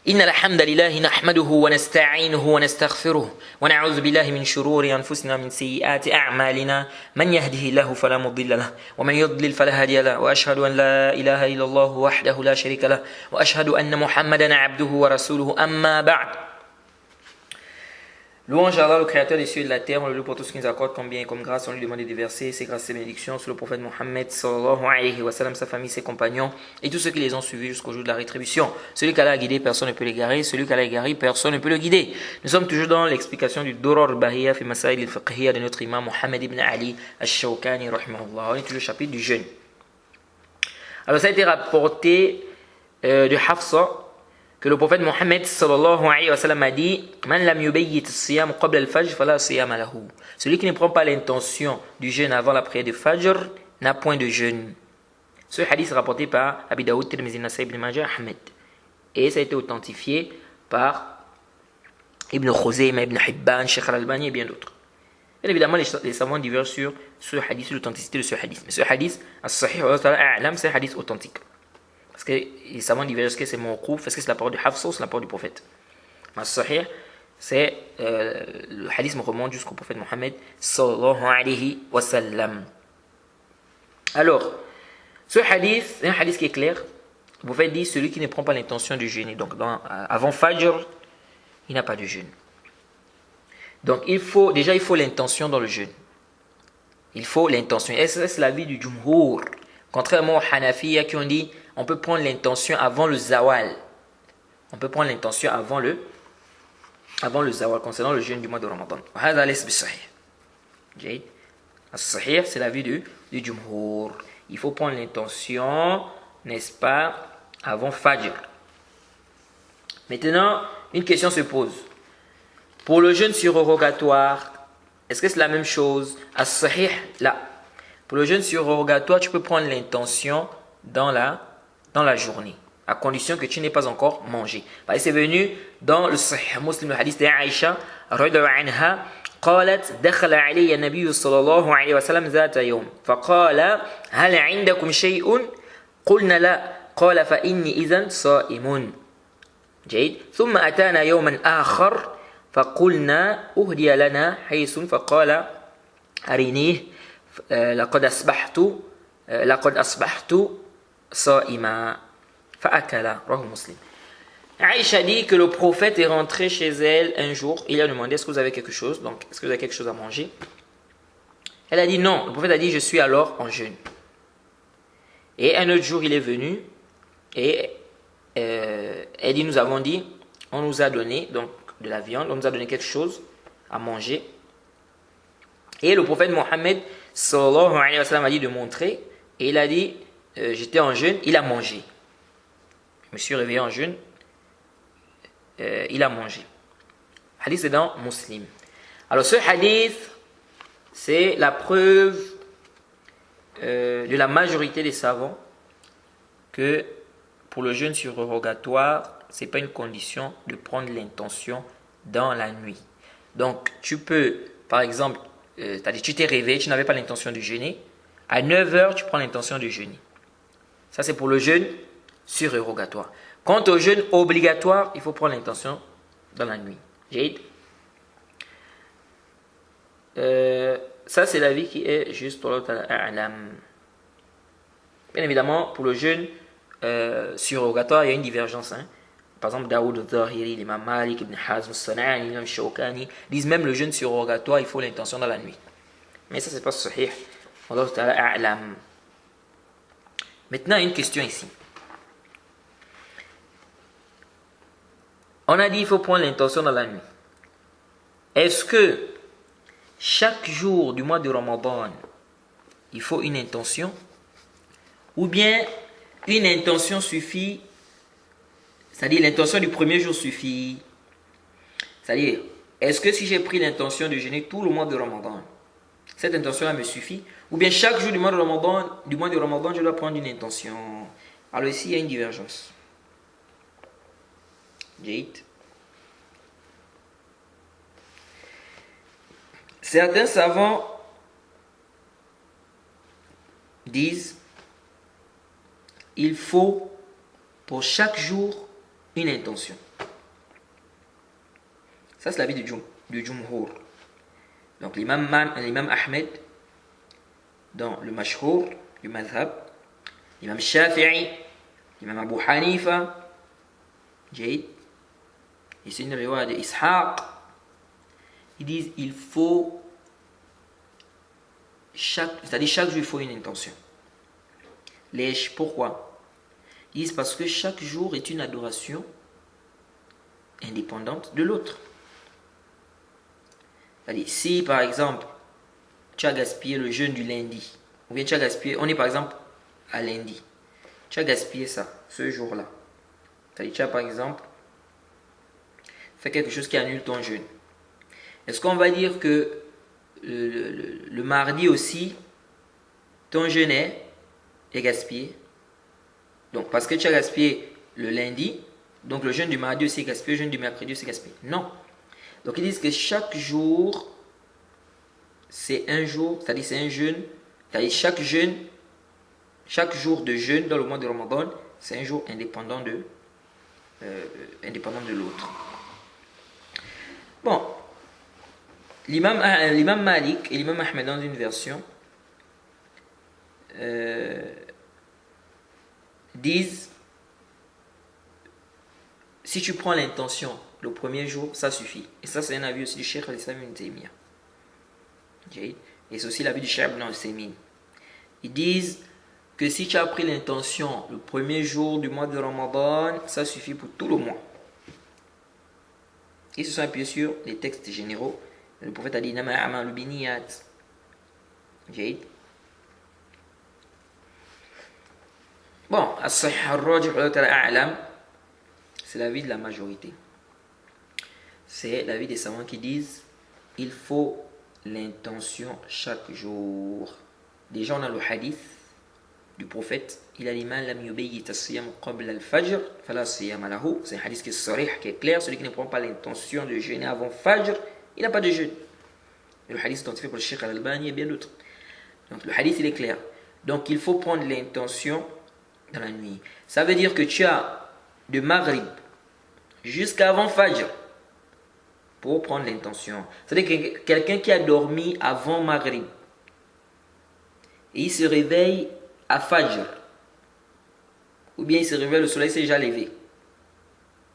إن الحمد لله نحمده ونستعينه ونستغفره ونعوذ بالله من شرور أنفسنا ومن سيئات أعمالنا من يهده الله فلا مضل له ومن يضلل فلا هادي له وأشهد أن لا إله إلا الله وحده لا شريك له وأشهد أن محمدا عبده ورسوله أما بعد. Louange à Allah, le créateur des cieux et de la terre, on le loue pour tout ce qu'il nous accorde comme bien et comme grâce. On lui demande de déverser ses grâces et bénédictions sur le prophète Mohammed sallallahu alayhi wa sallam, sa famille, ses compagnons et tous ceux qui les ont suivis jusqu'au jour de la rétribution. Celui qu'Allah a guidé, personne ne peut l'égarer. Celui qu'Allah a égaré, personne ne peut le guider. Nous sommes toujours dans l'explication du Durar al-Bahiyya fi Masail al-Fiqhiyya de notre imam Mohammed ibn Ali al-Shawkani rahimahullah. On est toujours au chapitre du jeûne. Alors ça a été rapporté de Hafsa que le prophète Mohammed sallallahu alayhi wa sallam a dit Man lam yubayyit as-siyam qabla al-fajr fala siyama lahu. Celui qui ne prend pas l'intention du jeûne avant la prière de Fajr n'a point de jeûne. Ce hadith est rapporté par Abi Daoud, Tirmidhi, Nasa'i, Ibn Majah, Ahmed. Et ça a été authentifié par Ibn Khuzaymah, Ibn Hibban, Sheikh al-Albani et bien d'autres. Bien évidemment, les savants divergent sur ce hadith, sur l'authenticité de ce hadith. Mais ce hadith, as-sahih wa ta'ala, c'est un hadith authentique. Parce que les savants divergent, est-ce que c'est mawqouf, est-ce que c'est la parole de Hafsa ou c'est la parole du prophète. Mais sahih, c'est le hadith me remonte jusqu'au prophète Mohammed sallallahu alayhi wa sallam. Alors, ce hadith, c'est un hadith qui est clair. Le prophète dit celui qui ne prend pas l'intention de jeûner. Donc, avant Fajr, il n'a pas de jeûne. Donc, il faut l'intention dans le jeûne. Il faut l'intention. Et ça, c'est l'avis du Jumhur. Contrairement aux Hanafiya qui ont dit on peut prendre l'intention avant le zawal. On peut prendre l'intention avant le zawal concernant le jeûne du mois de Ramadan. As-sahih, c'est l'avis du Jumhur. Il faut prendre l'intention, n'est-ce pas, avant Fajr. Maintenant, une question se pose. Pour le jeûne surrogatoire, est-ce que c'est la même chose? As-sahih, là. Pour le jeûne surrogatoire, tu peux prendre l'intention dans la journée, à condition que tu n'aies pas encore mangé. C'est venu dans le Sahih Muslim, le hadith d'Aïcha, radhiyallahu anha, قالت دخل علي النبي صلى الله عليه وسلم ذات يوم فقال هل عندكم شيء قلنا لا قال فإني إذن صائم جيد ثم أتانا يوما آخر فقلنا أهدي لنا حيث فقال أرينيه لقد أصبحت صائما فأكل رواه مسلم. Aïcha dit que le prophète est rentré chez elle un jour. Il a demandé est-ce que vous avez quelque chose, donc est-ce que vous avez quelque chose à manger. Elle a dit non. Le prophète a dit je suis alors en jeûne. Et un autre jour il est venu et elle dit nous avons dit on nous a donné donc de la viande, on nous a donné quelque chose à manger. Et le prophète Mohammed sallallahu alayhi wa sallam a dit de montrer et il a dit j'étais en jeûne, il a mangé. Je me suis réveillé en jeûne. Il a mangé. Hadith est dans Muslim. Alors ce hadith, c'est la preuve de la majorité des savants que pour le jeûne surrogatoire, ce n'est pas une condition de prendre l'intention dans la nuit. Donc tu peux, par exemple, c'est-à-dire tu t'es réveillé, tu n'avais pas l'intention de jeûner. À 9h, tu prends l'intention de jeûner. Ça c'est pour le jeûne surrogatoire. Quant au jeûne obligatoire, il faut prendre l'intention dans la nuit. Ça, c'est l'avis qui est juste pour l'autre. Bien évidemment, pour le jeûne surrogatoire, il y a une divergence. Par exemple, Daoud al-Zahiri, l'imam Malik, Ibn Hazm, Sana'ani, l'imam Shawkani disent même le jeûne surrogatoire, il faut l'intention dans la nuit. Mais ça, c'est pas sahih. Maintenant, une question ici. On a dit qu'il faut prendre l'intention dans la nuit. Est-ce que chaque jour du mois de Ramadan, il faut une intention? Ou bien une intention suffit? C'est-à-dire l'intention du premier jour suffit? C'est-à-dire, est-ce que si j'ai pris l'intention de jeûner tout le mois de Ramadan, cette intention-là me suffit? Ou bien chaque jour du mois de Ramadan, je dois prendre une intention? Alors ici, il y a une divergence. Certains savants disent il faut pour chaque jour une intention. Ça, c'est l'avis du Jumhur. Donc, l'imam Ahmed, dans le Mashhur du Madhab, l'imam Shafi'i, l'imam Abu Hanifa, Jayid, et c'est une riwaya de Ishaq, ils disent il faut c'est-à-dire chaque jour il faut une intention. Pourquoi? Ils disent parce que chaque jour est une adoration indépendante de l'autre. C'est-à-dire si par exemple tu as gaspillé le jeûne du lundi, ou bien tu as gaspillé, on est par exemple à lundi, tu as gaspillé ça, ce jour-là. C'est-à-dire tu as par exemple fait quelque chose qui annule ton jeûne. Est-ce qu'on va dire que le mardi aussi, ton jeûne est gaspillé? Donc, parce que tu as gaspillé le lundi, donc le jeûne du mardi aussi est gaspillé, le jeûne du mercredi aussi est gaspillé. Non. Donc, ils disent que chaque jour, c'est un jour, c'est-à-dire c'est un jeûne, c'est-à-dire chaque jour de jeûne dans le mois de Ramadan, c'est un jour indépendant de l'autre. Bon, l'imam Malik et l'imam Ahmed dans une version disent si tu prends l'intention le premier jour, ça suffit. Et ça, c'est un avis aussi du Cheikh al-Islam ibn Taymiyyah. Okay. Et c'est aussi l'avis du Cheikh ibn al-Saymin. Ils disent que si tu as pris l'intention le premier jour du mois de Ramadan, ça suffit pour tout le mois. Ils se sont appuyés sur les textes généraux. Le prophète a dit Nama a'malu binniyat. Jayid. Bon, as-sahih ar-rajih a'lam, c'est l'avis de la majorité. C'est l'avis des savants qui disent il faut l'intention chaque jour. Déjà, on a le hadith du prophète. Il a dit man lam yubayyit as-siyam qabla al-fajr fala siyama lahu. C'est un hadith qui est sarih, qui est clair. Celui qui ne prend pas l'intention de jeûner avant Fajr, il n'a pas de jeûne. Et le hadith identifié pour le Cheikh Al-Albani et bien d'autres. Donc le hadith il est clair. Donc il faut prendre l'intention dans la nuit. Ça veut dire que tu as de Maghrib jusqu'avant Fajr pour prendre l'intention. C'est-à-dire que quelqu'un qui a dormi avant Maghrib et il se réveille à Fajr, ou bien il se réveille, le soleil s'est déjà levé,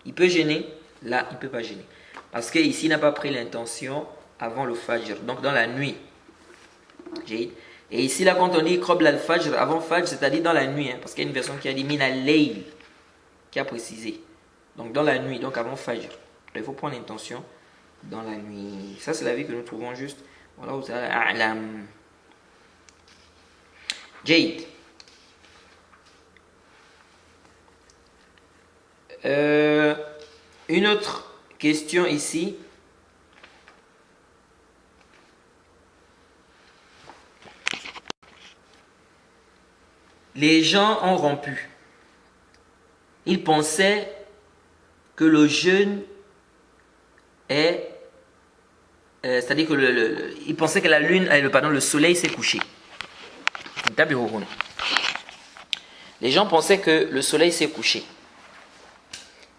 il peut gêner? Là, il ne peut pas gêner. Parce qu'ici, il n'a pas pris l'intention avant le Fajr, donc dans la nuit. Et ici, là, quand on dit Qabla al-Fajr, avant Fajr, c'est-à-dire dans la nuit, parce qu'il y a une version qui a dit Min al-Layl, qui a précisé. Donc dans la nuit, donc avant Fajr. Donc, il faut prendre l'intention dans la nuit. Ça, c'est l'avis que nous trouvons juste. Voilà, vous avez A'lam. Jade. Une autre question ici. Les gens ont rompu. Ils pensaient que le jeûne est... c'est-à-dire que ils pensaient que la lune, le soleil s'est couché. Les gens pensaient que le soleil s'est couché.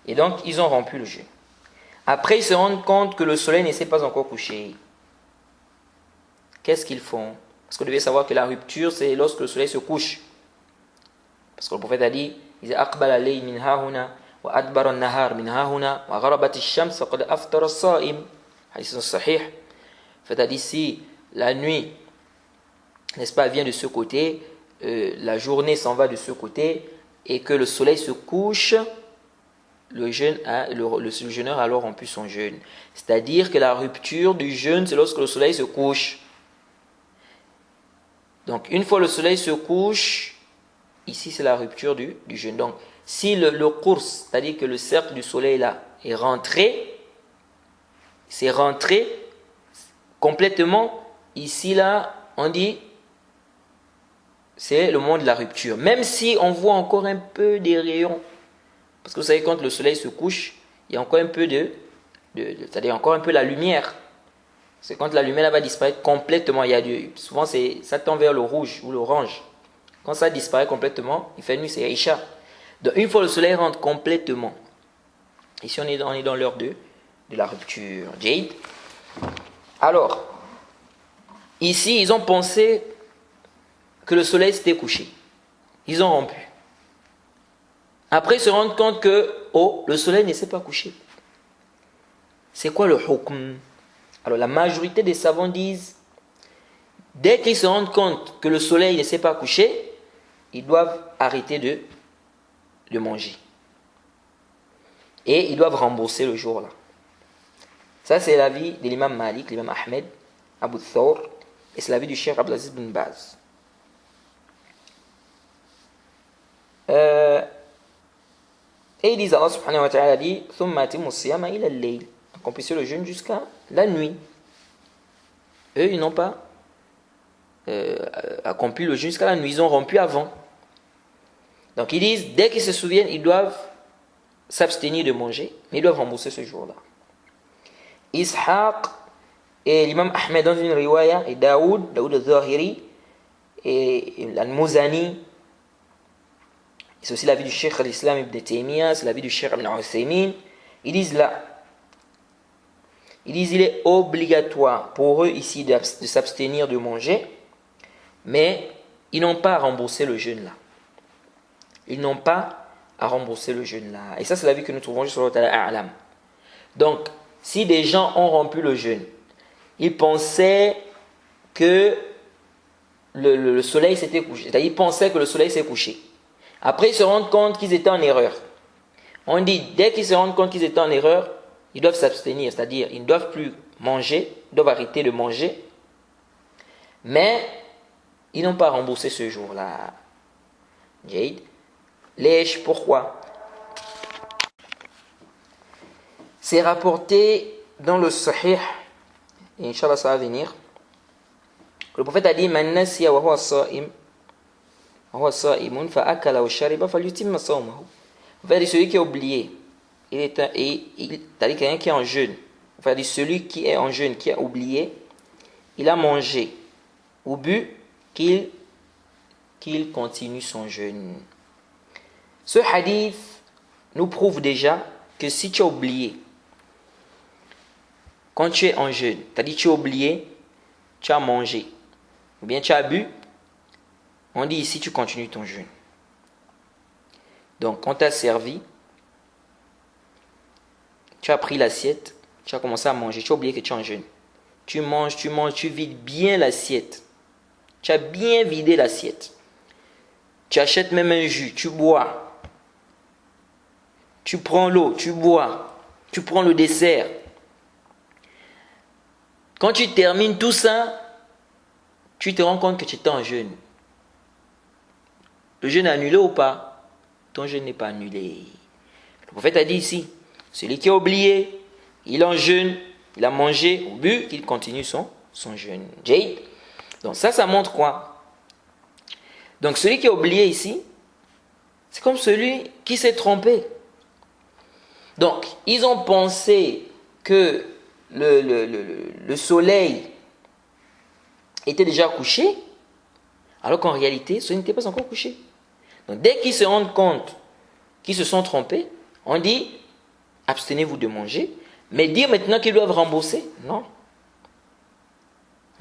Et donc, ils ont rompu le jeûne. Après, ils se rendent compte que le soleil ne s'est pas encore couché. Qu'est-ce qu'ils font? Parce que vous devez savoir que la rupture, c'est lorsque le soleil se couche. Parce que le prophète a dit il aqbala al-layl min hahuna wa adbara an-nahar min hahuna wa gharabat ash-shams faqad aftara as-sa'im. Hadith sahih. Le prophète a dit si la nuit, n'est-ce pas, vient de ce côté, la journée s'en va de ce côté et que le soleil se couche, le jeûneur a alors rompu son jeûne. C'est-à-dire que la rupture du jeûne, c'est lorsque le soleil se couche. Donc, une fois le soleil se couche, ici c'est la rupture du jeûne. Donc, si le course, c'est-à-dire que le cercle du soleil là est rentré, c'est rentré complètement, ici là, on dit, c'est le moment de la rupture. Même si on voit encore un peu des rayons, parce que vous savez, quand le soleil se couche, il y a encore un peu c'est-à-dire encore un peu la lumière. C'est quand la lumière va disparaître complètement. Souvent, ça tend vers le rouge ou l'orange. Quand ça disparaît complètement, il fait nuit, c'est Aïcha. Donc, une fois le soleil rentre complètement, ici on est dans l'heure de la rupture. Jade. Alors, ici, ils ont pensé que le soleil s'était couché. Ils ont rompu. Après, ils se rendent compte que, le soleil ne s'est pas couché. C'est quoi le hukm? Alors, la majorité des savants disent, dès qu'ils se rendent compte que le soleil ne s'est pas couché, ils doivent arrêter de manger. Et ils doivent rembourser le jour-là. Ça, c'est l'avis de l'imam Malik, l'imam Ahmed, Abu Thawr, et c'est l'avis du Cheikh Abdelaziz bin Baz. Et ils disent, Allah subhanahu wa ta'ala dit, ثُمَّ أَتِمُّ الصِّيَامَ إِلَى اللَّيْلِ. Accomplissez le jeûne jusqu'à la nuit. Eux, ils n'ont pas accompli le jeûne jusqu'à la nuit, ils ont rompu avant. Donc ils disent, dès qu'ils se souviennent, ils doivent s'abstenir de manger, mais ils doivent rembourser ce jour-là. Ishaq et l'imam Ahmed dans une riwaya, et Daoud al-Zahiri, et al-Muzani, c'est aussi l'avis du Cheikh al-Islam ibn Taymiyyah, c'est l'avis du Cheikh ibn Uthaymin. Ils disent là, il est obligatoire pour eux ici de s'abstenir de manger, mais ils n'ont pas à rembourser le jeûne là. Ils n'ont pas à rembourser le jeûne là. Et ça, c'est l'avis que nous trouvons juste sur le Ta'ala. Donc, si des gens ont rompu le jeûne, ils pensaient que le soleil s'était couché. C'est-à-dire, ils pensaient que le soleil s'est couché. Après, ils se rendent compte qu'ils étaient en erreur. On dit, dès qu'ils se rendent compte qu'ils étaient en erreur, ils doivent s'abstenir. C'est-à-dire, ils ne doivent plus manger, ils doivent arrêter de manger. Mais, ils n'ont pas remboursé ce jour-là. Jade. Lèche, pourquoi? C'est rapporté dans le Sahih, et Inch'Allah ça va venir. Le prophète a dit, Man nasiya wa huwa sa'im, wa huwa sa'imun, fa akala wa shariba, fa yutimma sawmahu. On va dire celui qui est oublié, c'est-à-dire quelqu'un qui est en jeûne. On va dire celui qui est en jeûne, qui a oublié, il a mangé ou bu, qu'il continue son jeûne. Ce hadith nous prouve déjà que si tu as oublié, quand tu es en jeûne, c'est-à-dire tu as oublié, tu as mangé, ou bien tu as bu, on dit ici tu continues ton jeûne. Donc quand tu as servi, tu as pris l'assiette, tu as commencé à manger, tu as oublié que tu es en jeûne. Tu manges, tu vides bien l'assiette. Tu as bien vidé l'assiette. Tu achètes même un jus, tu bois. Tu prends l'eau, tu bois. Tu prends le dessert. Quand tu termines tout ça, tu te rends compte que tu es en jeûne. Le jeûne est annulé ou pas? Ton jeûne n'est pas annulé. Le prophète a dit ici, celui qui a oublié, il est en jeûne, il a mangé ou bu, qu'il continue son jeûne. Jade. Donc ça montre quoi? Donc celui qui a oublié ici, c'est comme celui qui s'est trompé. Donc, ils ont pensé que le soleil était déjà couché, alors qu'en réalité, ce n'était pas encore couché. Donc, dès qu'ils se rendent compte qu'ils se sont trompés, on dit, abstenez-vous de manger, mais dire maintenant qu'ils doivent rembourser, non.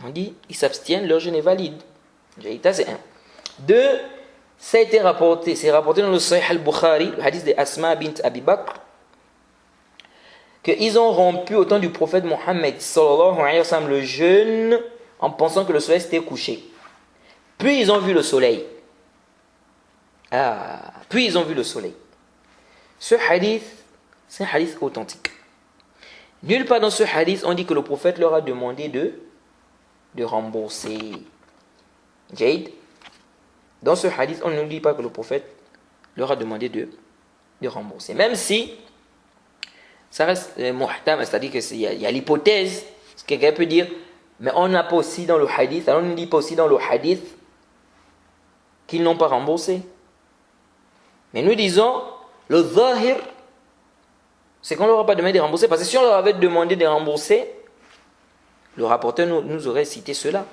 On dit, ils s'abstiennent, leur jeûne est valide. Ça, c'est un. Deux, ça a été rapporté, c'est rapporté dans le Sahih al-Bukhari, le hadith de Asma bint Abi Bakr, qu'ils ont rompu au temps du prophète Mohammed sallallahu alayhi wa sallam le jeûne en pensant que le soleil s'était couché. Puis ils ont vu le soleil. Puis ils ont vu le soleil. Ce hadith, c'est un hadith authentique. Nulle part dans ce hadith, on dit que le prophète leur a demandé de rembourser. Jade. Dans ce hadith, on ne dit pas que le prophète leur a demandé de rembourser. Même si ça reste muhtam, c'est-à-dire qu'il y a l'hypothèse, quelqu'un peut dire, mais on n'a pas aussi dans le hadith, alors on ne dit pas aussi dans le hadith qu'ils n'ont pas remboursé. Mais nous disons, le zahir, c'est qu'on ne leur a pas demandé de rembourser, parce que si on leur avait demandé de rembourser, le rapporteur nous aurait cité cela.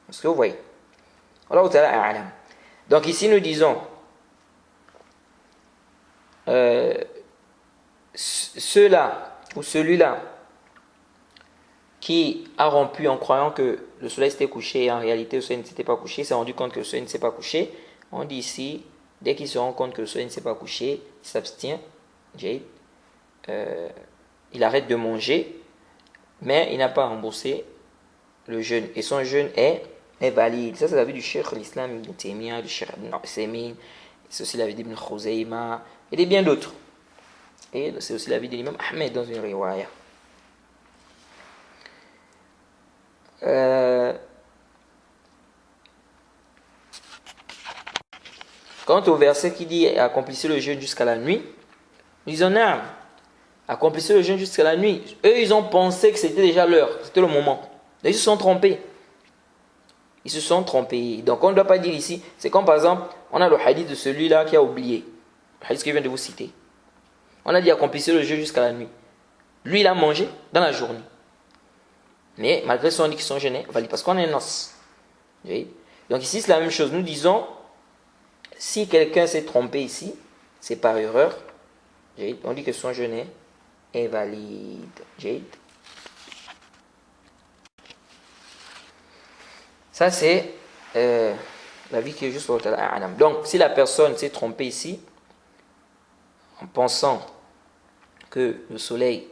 Est-ce que vous voyez? Donc ici nous disons, ceux-là ou celui-là qui a rompu en croyant que le soleil s'était couché et en réalité le soleil ne s'était pas couché, s'est rendu compte que le soleil ne s'est pas couché, on dit ici, dès qu'il se rend compte que le soleil ne s'est pas couché, il s'abstient, il arrête de manger, mais il n'a pas remboursé le jeûne. Et son jeûne est valide. Ça, c'est l'avis du Cheikh l'Islam Ibn Taymiyyah, du Cheikh Ibn Usaymin, c'est aussi l'avis d'Ibn Khuzayma, et de bien d'autres. Et c'est aussi l'avis de l'imam Ahmed dans une riwaya. Quant au verset qui dit accomplissez le jeûne jusqu'à la nuit, nous disons non, accomplissez le jeûne jusqu'à la nuit. Eux, ils ont pensé que c'était déjà l'heure, c'était le moment. Ils se sont trompés. Ils se sont trompés. Donc on ne doit pas dire ici, c'est comme par exemple, on a le hadith de celui-là qui a oublié. Le hadith que je viens de vous citer. On a dit accomplissez le jeûne jusqu'à la nuit. Lui, il a mangé dans la journée. Mais malgré ça, on dit qu'ils sont gênés, parce qu'on est noce. Donc ici, c'est la même chose. Nous disons, si quelqu'un s'est trompé ici, c'est par erreur, on dit que son jeûne est valide. Ça, c'est l'avis qui est juste pour Adam. Donc, si la personne s'est trompée ici, en pensant que le soleil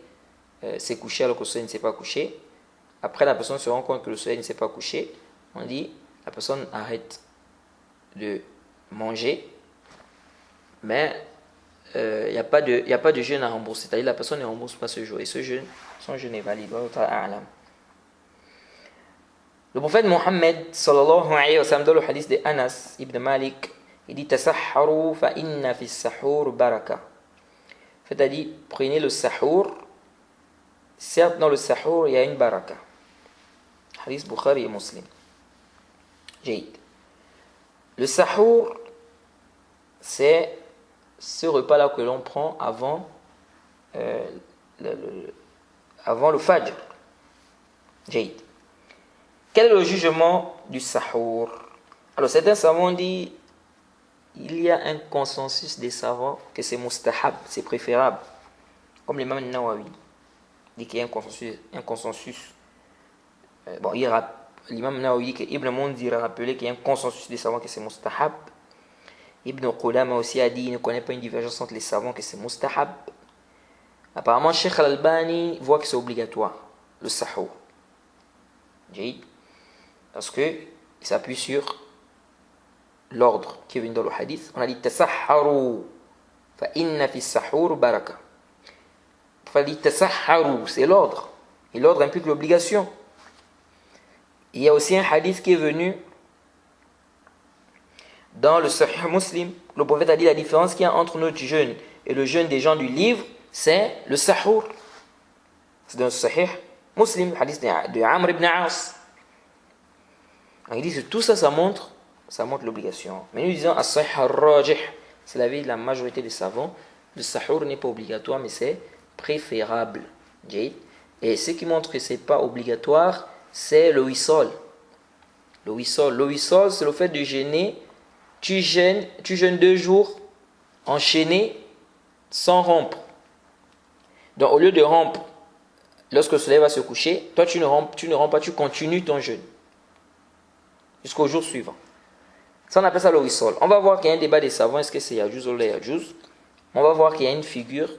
s'est couché alors que le soleil ne s'est pas couché, après la personne se rend compte que le soleil ne s'est pas couché, on dit la personne arrête de manger, mais il n'y a pas de jeûne à rembourser. C'est-à-dire la personne ne rembourse pas ce jour. Et son jeûne est valide. Le prophète Mohammed sallallahu alayhi wa sallam, dans le hadith de Anas ibn Malik, il dit tasahharu fa inna fi sahur baraka. C'est-à-dire, prenez le sahur. Certes, dans le sahur, il y a une baraka. Hadith Bukhari et Muslim. Le sahur, c'est ce repas-là que l'on prend avant le fajr. Quel est le jugement du sahur? Alors certains savants disent il y a un consensus des savants que c'est mustahab, c'est préférable. Comme l'imam Nawawi dit qu'il y a un consensus. L'imam Nawawi, que Ibn Munzir a rappelé qu'il y a un consensus des savants que c'est mustahab. Ibn Qudama aussi a dit qu'il ne connaît pas une divergence entre les savants que c'est mustahab. Apparemment, Sheikh Al-Albani voit que c'est obligatoire, le sahur. Parce qu'il s'appuie sur l'ordre qui est venu dans le hadith. On a dit tasahharu fa inna fi sahur baraka. On a dit tasahharu, c'est l'ordre. Et l'ordre implique l'obligation. Il y a aussi un hadith qui est venu dans le Sahih Muslim. Le prophète a dit la différence qu'il y a entre notre jeûne et le jeûne des gens du livre, c'est le sahur. C'est dans le Sahih Muslim, le hadith de Amr ibn As. Il dit que tout ça, ça montre l'obligation. Mais nous disons, as-sahih ar-rajih, c'est l'avis de la majorité des savants, le sahur n'est pas obligatoire, mais c'est préférable. Et ce qui montre que ce n'est pas obligatoire, c'est le wisol. Le wisol, c'est le fait de jeûner. Tu jeûnes 2 jours enchaînés sans rompre. Donc au lieu de rompre, lorsque le soleil va se coucher, toi tu ne rompes pas, tu continues ton jeûne jusqu'au jour suivant. Ça on appelle ça le wisol. On va voir qu'il y a un débat des savants, est-ce que c'est yajouz ou la yajouz. On va voir qu'il y a une figure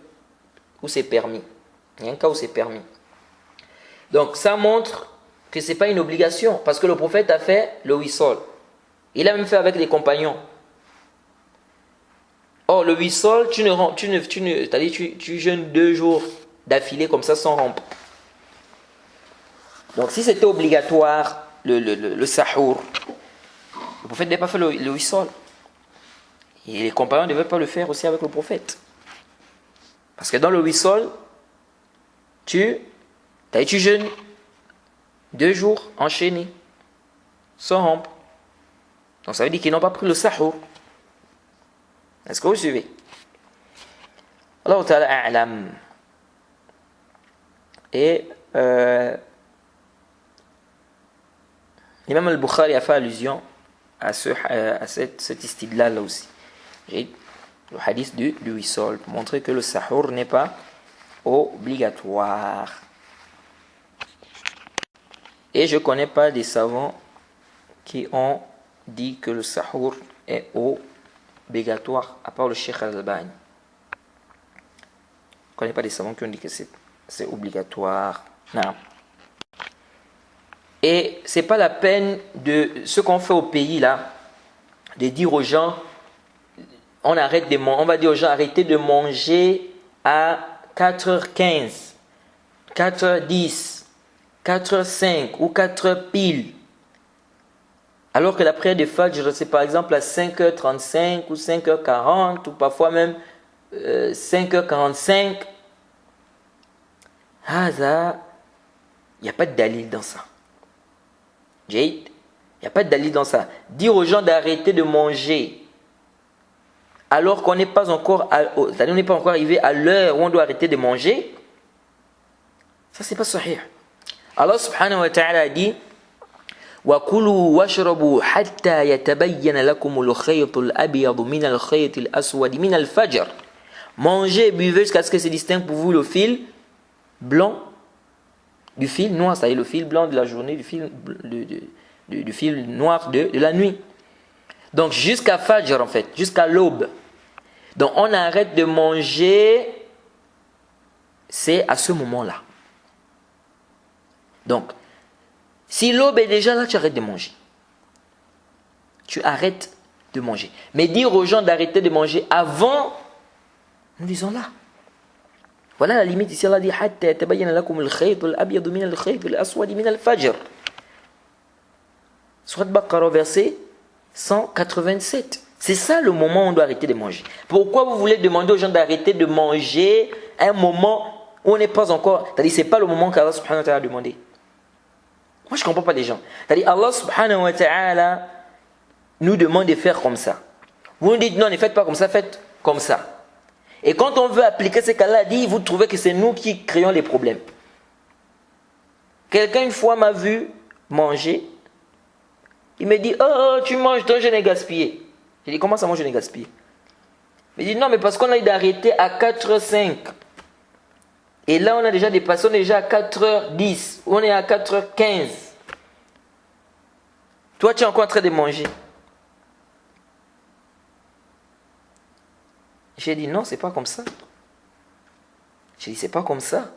où c'est permis. Il y a un cas où c'est permis. Donc ça montre que ce n'est pas une obligation, parce que le prophète a fait le wisol. Il a même fait avec les compagnons. Or, le wisol, tu jeûnes 2 jours d'affilée comme ça sans rompre. Donc si c'était obligatoire, le sahur, le prophète n'avait pas fait le wisol. Et les compagnons ne devaient pas le faire aussi avec le prophète. Parce que dans le wisol, tu jeûnes 2 jours enchaînés, sans rompre. Donc ça veut dire qu'ils n'ont pas pris le sahur. Est-ce que vous suivez? Allah Ta'ala a'lam. Et l'imam al-Bukhari a fait allusion à cet istidlal là aussi. Le hadith du wisol, pour montrer que le sahur n'est pas obligatoire. Et je ne connais pas des savants qui ont dit que le sahur est obligatoire, à part le Cheikh Al-Albani. Je ne connais pas des savants qui ont dit que c'est obligatoire. Non. Et ce n'est pas la peine de ce qu'on fait au pays là, de dire aux gens, on va dire aux gens, arrêtez de manger à 4h15, 4h10, 4h05 ou 4h pile. Alors que la prière de Fajr, c'est par exemple à 5h35 ou 5h40 ou parfois même 5h45. Il n'y a pas de dalil dans ça. Jade, il n'y a pas de dalil dans ça. Dire aux gens d'arrêter de manger alors qu'on n'est pas encore arrivé à l'heure où on doit arrêter de manger, ça c'est pas sahih. Allah subhanahu wa ta'ala a dit وَكُلُوا وَاشْرَبُوا حَتَّى يَتَبَيَّنَ لَكُمُ الْخَيْطُ الْأَبْيَضُ مِنَ الْخَيْطِ الْأَسْوَدِ مِنَ الْفَجْرِ. Mangez et buvez jusqu'à ce que se distingue pour vous le fil blanc du fil noir, c'est-à-dire le fil blanc de la journée, du fil noir de la nuit. Donc jusqu'à Fajr en fait, jusqu'à l'aube. Donc on arrête de manger, c'est à ce moment-là. Donc, si l'aube est déjà là, tu arrêtes de manger. Tu arrêtes de manger. Mais dire aux gens d'arrêter de manger avant, nous disons là. Voilà la limite ici, Allah dit حَتَّى يَتَبَيَّنَ لَكُمُ الْخَيْطُ الْأَبْيَضُ مِنَ الْخَيْطِ الْأَسْوَدِ مِنَ الْفَجْرِ. Surat Baqarah, verset 187. C'est ça le moment où on doit arrêter de manger. Pourquoi vous voulez demander aux gens d'arrêter de manger à un moment où on n'est pas encore... C'est-à-dire c'est pas le moment qu'Allah subhanahu wa ta'ala a demandé. Moi je ne comprends pas les gens. C'est-à-dire Allah subhanahu wa ta'ala nous demande de faire comme ça. Vous nous dites non, ne faites pas comme ça, faites comme ça. Et quand on veut appliquer ce qu'Allah a dit, vous trouvez que c'est nous qui créons les problèmes. Quelqu'un une fois m'a vu manger. Il me dit, oh, tu manges, ton jeûne est gaspillé. J'ai dit, comment ça, mon jeûne est gaspillé? Il me dit, non, mais parce qu'on a eu d'arrêter à 4h05. Et là, on a déjà dépassé, on est déjà à 4h10. On est à 4h15. Toi, tu es encore en train de manger. J'ai dit, non, c'est pas comme ça. J'ai dit, c'est pas comme ça.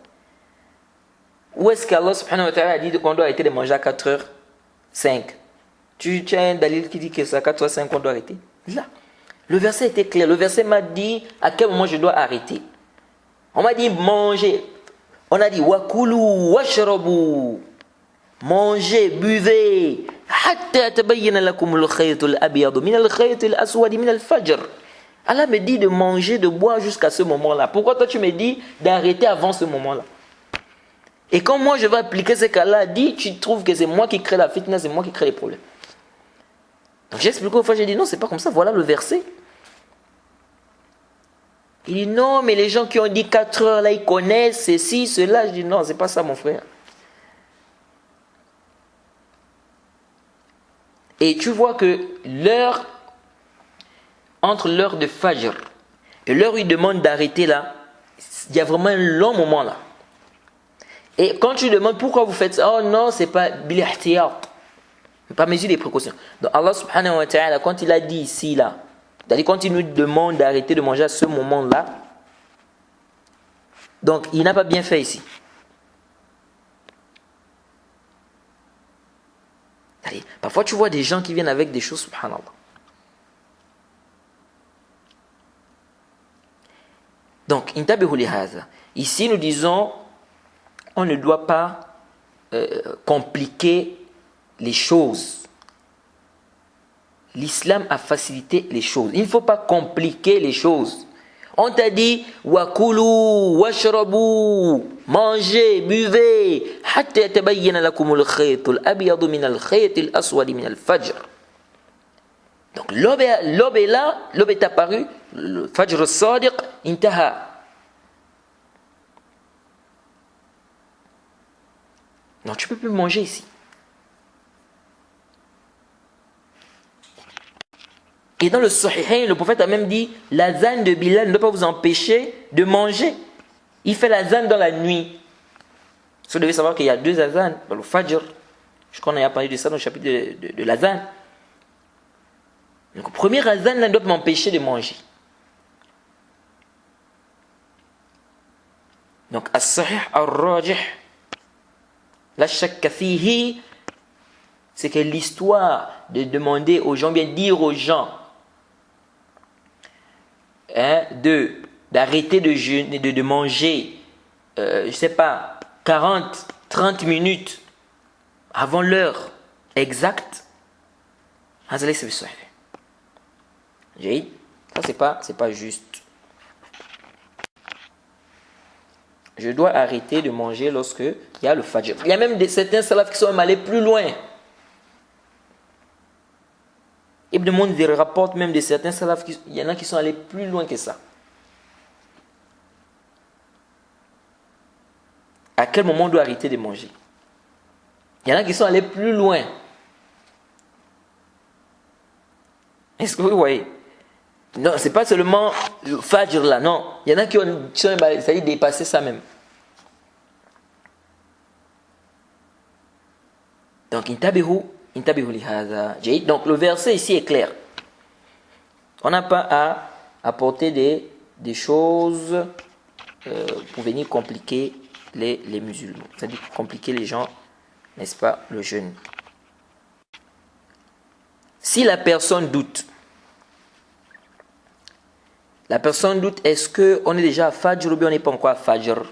Où est-ce qu'Allah subhanahu wa ta'ala a dit qu'on doit arrêter de manger à 4h05? Tu as un dalil qui dit que c'est à 4h05 qu'on doit arrêter? Là. Le verset était clair. Le verset m'a dit à quel moment je dois arrêter. On m'a dit manger. On a dit wakulu washrabu. Mangez, buvez. Hatta tabayyana lakum al-khayt al-abyad min al-khayt al-aswad min al-fajr. Allah me dit de manger, de boire jusqu'à ce moment-là. Pourquoi toi tu me dis d'arrêter avant ce moment-là? Et quand moi je vais appliquer ce qu'Allah a dit, tu trouves que c'est moi qui crée la fitna, c'est moi qui crée les problèmes. Donc j'ai expliqué aux fois, j'ai dit non, c'est pas comme ça, voilà le verset. Il dit non, mais les gens qui ont dit 4 heures là, ils connaissent ceci, cela. Je dis non, c'est pas ça mon frère. Et tu vois que l'heure, entre l'heure de Fajr et l'heure où il demande d'arrêter là, il y a vraiment un long moment là. Et quand tu demandes pourquoi vous faites ça, oh non, c'est pas bil ihtiyat, pas mesure des précautions. Donc Allah subhanahu wa ta'ala, quand il a dit ici là, c'est-à-dire quand il nous demande d'arrêter de manger à ce moment-là, donc il n'a pas bien fait ici. Parfois tu vois des gens qui viennent avec des choses, subhanallah. Donc, ici nous disons, on ne doit pas compliquer les choses. L'islam a facilité les choses. Il ne faut pas compliquer les choses. On t'a dit wakulu washrabu, mangez, buvez, hatta yatabayyana lakum al-khayt al-abyad min al-khayt al-aswad min al-fajr. Donc l'aube est là, l'aube est apparue, le fajr as-sadiq intaha. Non, tu ne peux plus manger ici. Et dans le Sahihain, le prophète a même dit, l'azan de Bilal ne doit pas vous empêcher de manger. Il fait l'azan dans la nuit. Vous devez savoir qu'il y a 2 azans. Le fajr, je crois qu'on a parlé de ça dans le chapitre de l'azan. Donc, le premier azan là, doit m'empêcher de manger. Donc, as-sahih al-rajih, la shakka fihi, c'est que l'histoire de demander aux gens, bien dire aux gens, d'arrêter de jeûner, de manger, je ne sais pas, 40, 30 minutes avant l'heure exacte, ça c'est pas juste. Je dois arrêter de manger lorsque il y a le fajr. Il y a même certains salafs qui sont même allés plus loin. Ibn Mundhir rapporte même de certains salafs, il y en a qui sont allés plus loin que ça. À quel moment on doit arrêter de manger? Il y en a qui sont allés plus loin. Est-ce que vous voyez? Non, c'est pas seulement le fajr là, non. Il y en a qui ont dépassé ça même. Donc, intabihu li hadha. Donc, le verset ici est clair. On n'a pas à apporter des choses pour venir compliquer les musulmans. C'est-à-dire compliquer les gens, n'est-ce pas, le jeûne. Si la personne doute, est-ce qu'on est déjà à Fajr ou bien on n'est pas encore à Fajr?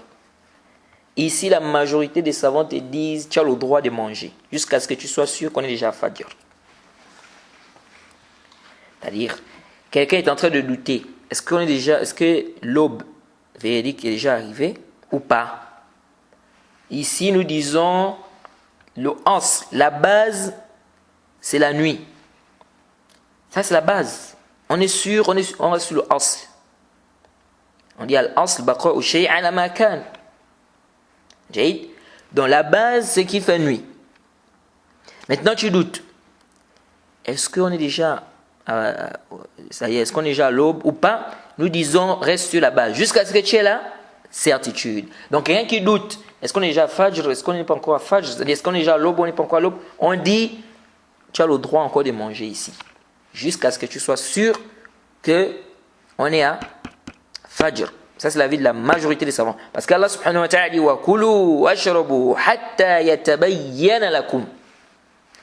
Ici, la majorité des savants te disent tu as le droit de manger jusqu'à ce que tu sois sûr qu'on est déjà à Fajr. C'est-à-dire, quelqu'un est en train de douter. Est-ce que l'aube véridique est déjà arrivée ou pas? Ici, nous disons le asl, la base, c'est la nuit. Ça, c'est la base. On est sûr, on reste sur le asl. On dit al-asl baqa ou shay' ala ma kan. Dans la base, c'est qu'il fait nuit. Maintenant, tu doutes. Est-ce qu'on est déjà est-ce qu'on est déjà à l'aube ou pas? Nous disons, reste sur la base. Jusqu'à ce que tu aies la certitude. Donc, quelqu'un qui doute, est-ce qu'on est déjà à Fajr? Est-ce qu'on n'est pas encore à Fajr? C'est-à-dire, est-ce qu'on est déjà à l'aube ou on n'est pas encore à l'aube? On dit, tu as le droit encore de manger ici. Jusqu'à ce que tu sois sûr qu'on est à Fajr. Ça, c'est l'avis de la majorité des savants. Parce qu'Allah subhanahu wa ta'ala dit wa kulu washrabu hatta yatabayyana lakum.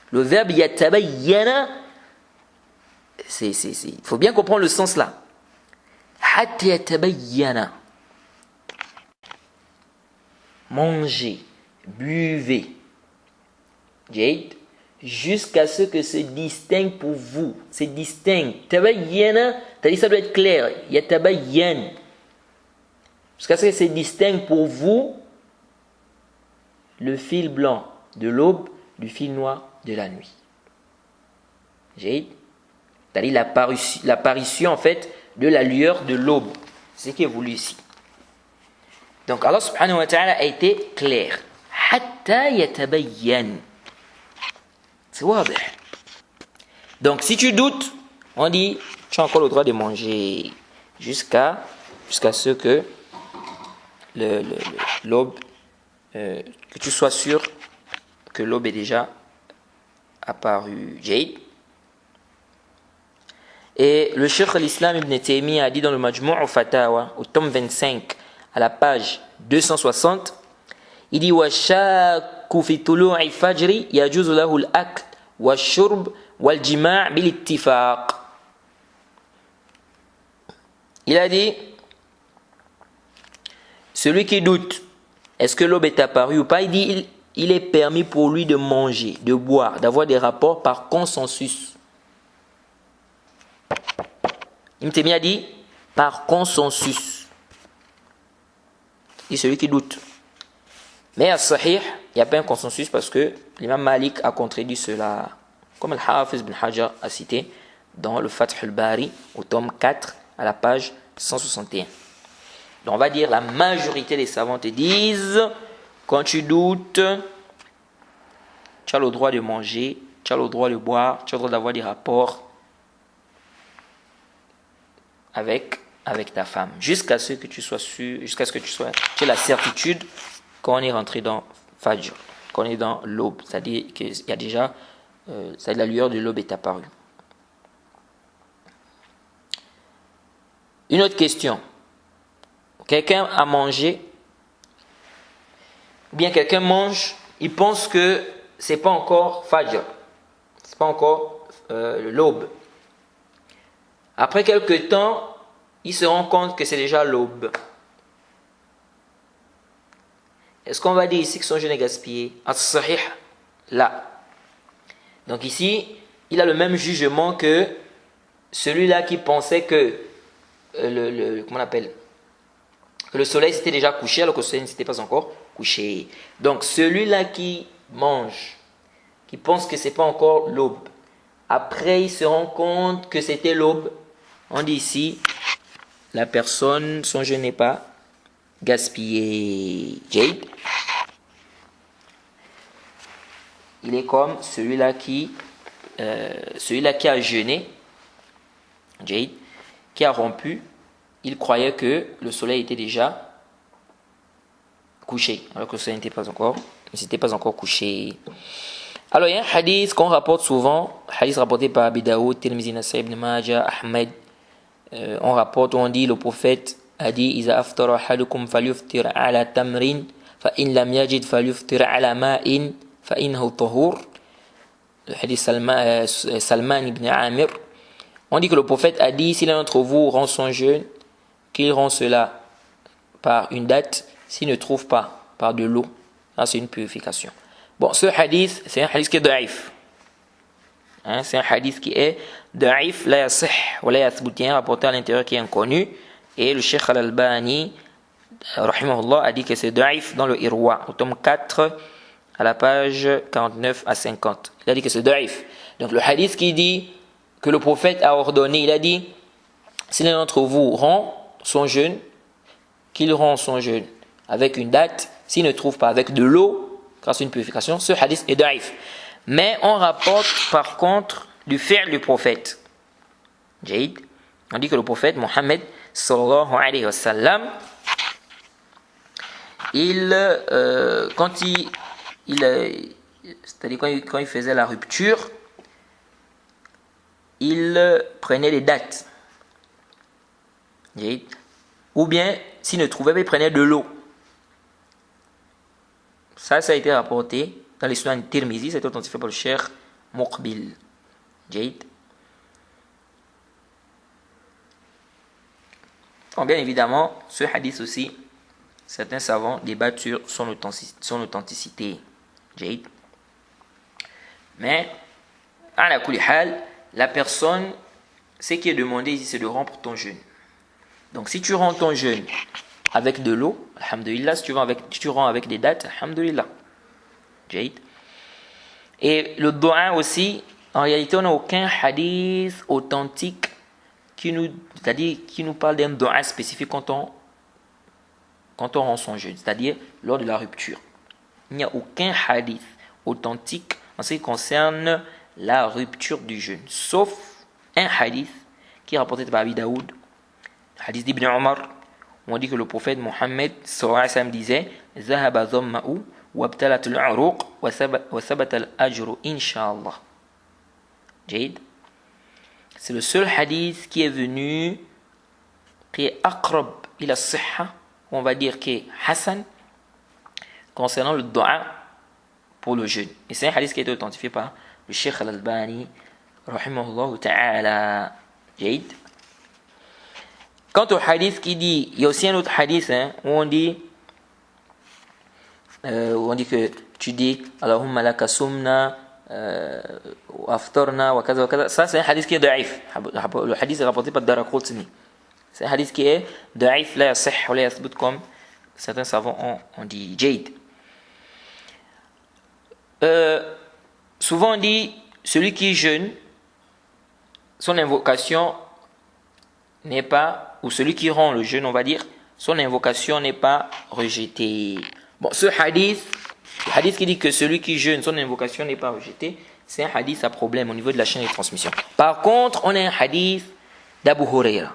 Le verbe yatabayyana, il faut bien comprendre le sens là. Hatta yatabayyana. Mangez, buvez. Jade. Jusqu'à ce que se distingue pour vous. C'est distingue. Tabayyana, c'est-à-dire ça doit être clair. Yatabayyan. Jusqu'à ce que se distingue pour vous le fil blanc de l'aube du fil noir de la nuit. C'est-à-dire l'apparition en fait de la lueur de l'aube. C'est ce qui est voulu ici. Donc Allah subhanahu wa ta'ala a été clair. Hatta yatabayyan. C'est wabih. Donc si tu doutes, on dit tu as encore le droit de manger jusqu'à ce que l'aube, que tu sois sûr que l'aube est déjà apparue. Jade. Et le Cheikh al-Islam Ibn Taymiyyah a dit dans le Majmou' al-Fatawa, au tome 25, à la page 260, il dit wa shakku fi tulu'i fajri yajuzu lahu al-akl wa shurb wal jima' bil ittifaq. Il a dit celui qui doute, est-ce que l'aube est apparue ou pas? Il dit il est permis pour lui de manger, de boire, d'avoir des rapports par consensus. Ibn Taymiyyah dit par consensus. Il dit celui qui doute. Mais à Sahih, il n'y a pas un consensus parce que l'imam Malik a contredit cela, comme Al-Hafiz ibn Hajar a cité dans le Fath al-Bari, au tome 4, à la page 161. Donc on va dire la majorité des savants te disent, quand tu doutes, tu as le droit de manger, tu as le droit de boire, tu as le droit d'avoir des rapports avec avec ta femme, jusqu'à ce que tu sois sûr, tu aies la certitude qu'on est rentré dans Fajr, qu'on est dans l'aube, c'est-à-dire qu'il y a déjà, la lueur de l'aube est apparue. Une autre question. Quelqu'un a mangé, ou bien quelqu'un mange, il pense que c'est pas encore Fajr, c'est pas encore l'aube. Après quelques temps, il se rend compte que c'est déjà l'aube. Est-ce qu'on va dire ici que son jeûne est gaspillé? As-sahih, là. Donc ici, il a le même jugement que celui-là qui pensait que comment on appelle, que le soleil s'était déjà couché alors que le soleil ne s'était pas encore couché. Donc celui-là qui mange, qui pense que c'est pas encore l'aube, après il se rend compte que c'était l'aube, on dit ici, la personne, son jeûne n'est pas gaspillé. Jade. Il est comme celui-là qui a jeûné, Jade, qui a rompu. Il croyait que le soleil était déjà couché, alors que le soleil ne s'était pas encore couché. Alors il y a un hadith qu'on rapporte souvent, hadith rapporté par Abi Daoud, Tirmizi, Nasai, Ibn Majah, Ahmed. On rapporte, on dit, le prophète a dit: Iza aftara ahadukum falyuftir ala tamrin, fa in lam yajid falyuftir ala ma'in, fa innahu tahur. Le hadith Salman ibn Amir. On dit que le prophète a dit: si l'un d'entre vous rend son jeûne, qu'il rend cela par une date, s'il ne trouve pas par de l'eau. Là, c'est une purification. Bon, ce hadith, c'est un hadith qui est da'if. C'est un hadith qui est da'if, la yasih, wa la yathbut, rapporté à l'intérieur qui est inconnu. Et le Cheikh Al-Albani, rahimahullah, a dit que c'est da'if dans le Irwa, au tome 4, à la page 49 à 50. Il a dit que c'est da'if. Donc le hadith qui dit que le prophète a ordonné, il a dit: si l'un d'entre vous rend son jeûne, qu'il rend son jeûne avec une date, s'il ne trouve pas avec de l'eau, grâce à une purification, ce hadith est da'if. Mais on rapporte par contre du fi'l du prophète. Jade. On dit que le prophète Mohammed sallallahu alayhi wa sallam, c'est-à-dire quand il faisait la rupture, il prenait les dates. Jade. Ou bien, s'il ne trouvait pas, il prenait de l'eau. Ça a été rapporté dans les Sunan Tirmizi, c'est authentifié par le Cheikh Muqbil. Jade. Donc, bien évidemment, ce hadith aussi, certains savants débattent sur son authenticité. Jade. Mais, à la kulli hal, la personne, ce qui est demandé ici, c'est de rompre ton jeûne. Donc, si tu rends ton jeûne avec de l'eau, alhamdulillah, si tu rends avec des dates, alhamdulillah. Jade. Et le do'a aussi, en réalité, on n'a aucun hadith authentique qui nous parle d'un do'a spécifique quand on rend son jeûne, c'est-à-dire lors de la rupture. Il n'y a aucun hadith authentique en ce qui concerne la rupture du jeûne, sauf un hadith qui est rapporté par Abi Daoud, hadith d'Ibn Omar, où on dit que le prophète Mohammed sallallahu alayhi wa sallam disait: Zahaba dhamma'u wabtalat al-uruq wa sabata al-ajru inshallah. Jade. C'est le seul hadith qui est venu, qui est aqrab ila sihha, on va dire qui est Hassan, concernant le do'a pour le jeûne. Et c'est un hadith qui a été authentifié par le Cheikh Al-Albani, rahimahullah ta'ala. Jade. Quant au hadith qui dit, il y a aussi un autre hadith où on dit que tu dis Allahumma laka sumna aftarna wa kaza wa kaza. Ça c'est un hadith qui est da'if. Le hadith est rapporté par Daraqutni. C'est un hadith qui est da'if, la yasih wa la yathbut, comme certains savants ont dit. Jade. Souvent on dit celui qui jeûne, son invocation n'est pas, ou celui qui rend le jeûne, on va dire, son invocation n'est pas rejetée. Bon, ce hadith, le hadith qui dit que celui qui jeûne, son invocation n'est pas rejetée, c'est un hadith à problème au niveau de la chaîne de transmission. Par contre, on a un hadith d'Abu Huraira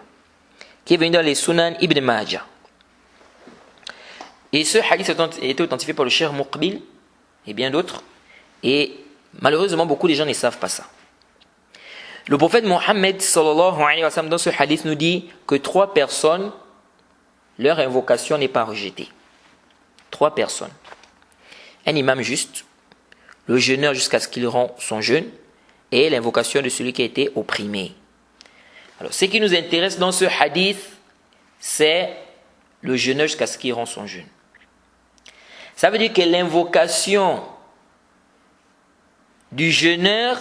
qui est venu dans les Sunan Ibn Majah. Et ce hadith a été authentifié par le Cheikh Muqbil et bien d'autres. Et malheureusement, beaucoup de gens ne savent pas ça. Le prophète Mohammed sallallahu alayhi wa sallam dans ce hadith nous dit que 3 personnes, leur invocation n'est pas rejetée. 3 personnes. Un imam juste, le jeûneur jusqu'à ce qu'il rend son jeûne, et l'invocation de celui qui a été opprimé. Alors, ce qui nous intéresse dans ce hadith, c'est le jeûneur jusqu'à ce qu'il rend son jeûne. Ça veut dire que l'invocation du jeûneur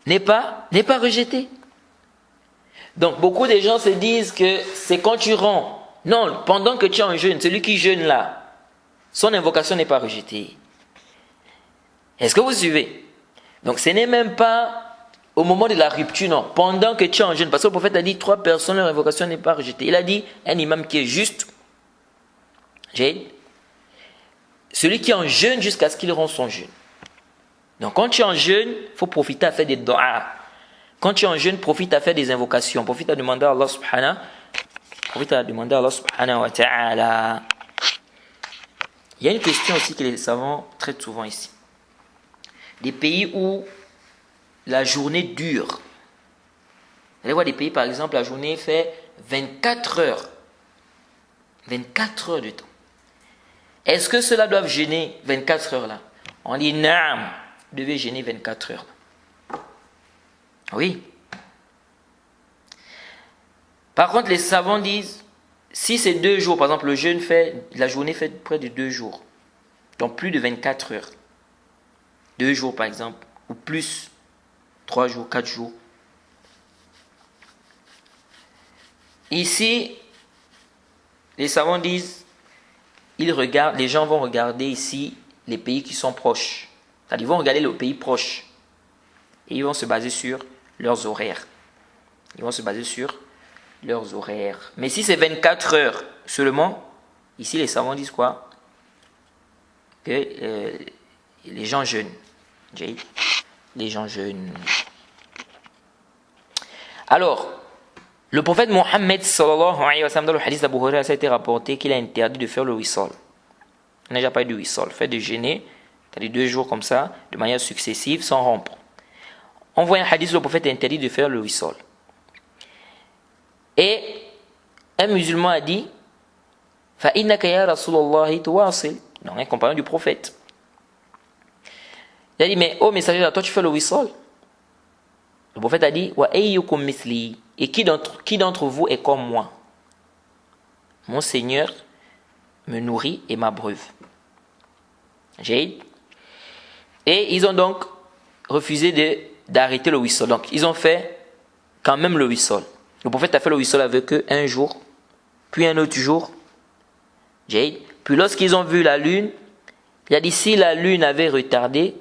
n'est pas rejetée. Donc, beaucoup de gens se disent que c'est quand tu rends. Non, pendant que tu es en jeûne, celui qui jeûne là, son invocation n'est pas rejetée. Est-ce que vous suivez? Donc, ce n'est même pas au moment de la rupture, non. Pendant que tu es en jeûne, parce que le prophète a dit 3 personnes, leur invocation n'est pas rejetée. Il a dit un imam qui est juste, celui qui est en jeûne jusqu'à ce qu'il rende son jeûne. Donc, quand tu es en jeûne, il faut profiter à faire des doigts. Quand tu es en jeûne, profite à faire des invocations. Profite à demander à Allah subhanahu wa ta'ala. Il y a une question aussi que les savants traitent souvent ici. Des pays où la journée dure. Vous allez voir des pays, par exemple, la journée fait 24 heures. 24 heures de temps. Est-ce que ceux-là doivent jeûner 24 heures là? On dit, non, vous devez jeûner 24 heures. Oui. Par contre, les savants disent, si c'est 2 jours, par exemple, la journée fait près de 2 jours, donc plus de 24 heures, 2 jours par exemple, ou plus, 3 jours, 4 jours. Ici, les savants disent, les gens vont regarder ici les pays qui sont proches. C'est-à-dire, ils vont regarder les pays proches. Et ils vont se baser sur leurs horaires. Mais si c'est 24 heures seulement, ici les savants disent quoi? Que les gens jeûnent. Les gens jeûnent. Alors, le prophète Mohammed sallallahu alayhi wa sallam, dans le hadith d'Abu Hurairah, ça a été rapporté qu'il a interdit de faire le wissal. On n'a déjà pas eu de wissal. Fait de jeûner, c'est-à-dire 2 jours comme ça, de manière successive, sans rompre. On voit un hadith où le prophète a interdit de faire le wissal. Et un musulman a dit, فَإِنَّكَ يَا رَسُولَ اللَّهِ تُوَاصِلْ. Donc un compagnon du prophète. Il a dit, mais ô messager d'Allah, toi tu fais le wissal. Le prophète a dit, وَأَيُّكُمْ مِثْلِي. Et qui d'entre vous est comme moi? Mon Seigneur me nourrit et m'abreuve. Et ils ont donc refusé d'arrêter le wissal. Donc ils ont fait quand même le wissal. Le prophète a fait le wissal avec eux un jour, puis un autre jour. Puis lorsqu'ils ont vu la lune, il a dit, si la lune avait retardé,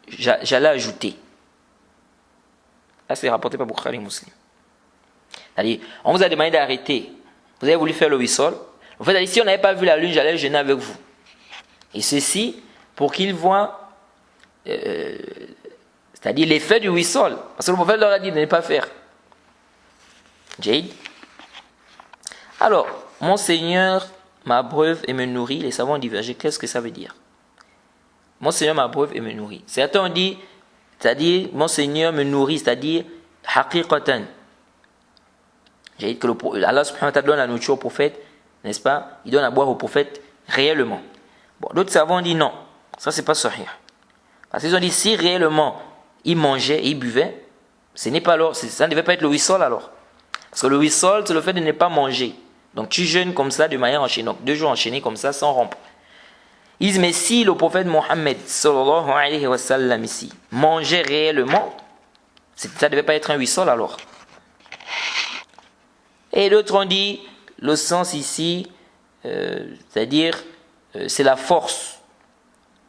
j'allais ajouter. Là, c'est rapporté par Bukhari Muslim. C'est-à-dire, on vous a demandé d'arrêter. Vous avez voulu faire le wissal. En fait, si on n'avait pas vu la lune, j'allais jeûner avec vous. Et ceci, pour qu'ils voient, c'est-à-dire l'effet du wissal. Parce que le prophète leur a dit de ne pas faire. Alors, mon Seigneur m'abreuve et me nourrit. Les savants ont divergé. Qu'est-ce que ça veut dire? Mon Seigneur m'abreuve et me nourrit. Certains ont dit, c'est-à-dire, mon Seigneur me nourrit, c'est-à-dire, haqiqatan. J'ai dit que Allah subhanahu wa ta'ala donne la nourriture au prophète, n'est-ce pas? Il donne à boire au prophète réellement. Bon, d'autres savants ont dit non, ça c'est pas sahih. Parce qu'ils ont dit si réellement il mangeait et il buvait, ça ne devait pas être le wissal alors. Parce que le wissal, c'est le fait de ne pas manger. Donc tu jeûnes comme ça de manière enchaînée, donc 2 jours enchaînés comme ça sans rompre. Ils disent mais si le prophète Mohammed sallallahu alayhi wa sallam ici mangeait réellement, ça ne devait pas être un wissal alors. Et d'autres ont dit, le sens ici, c'est-à-dire, c'est la force.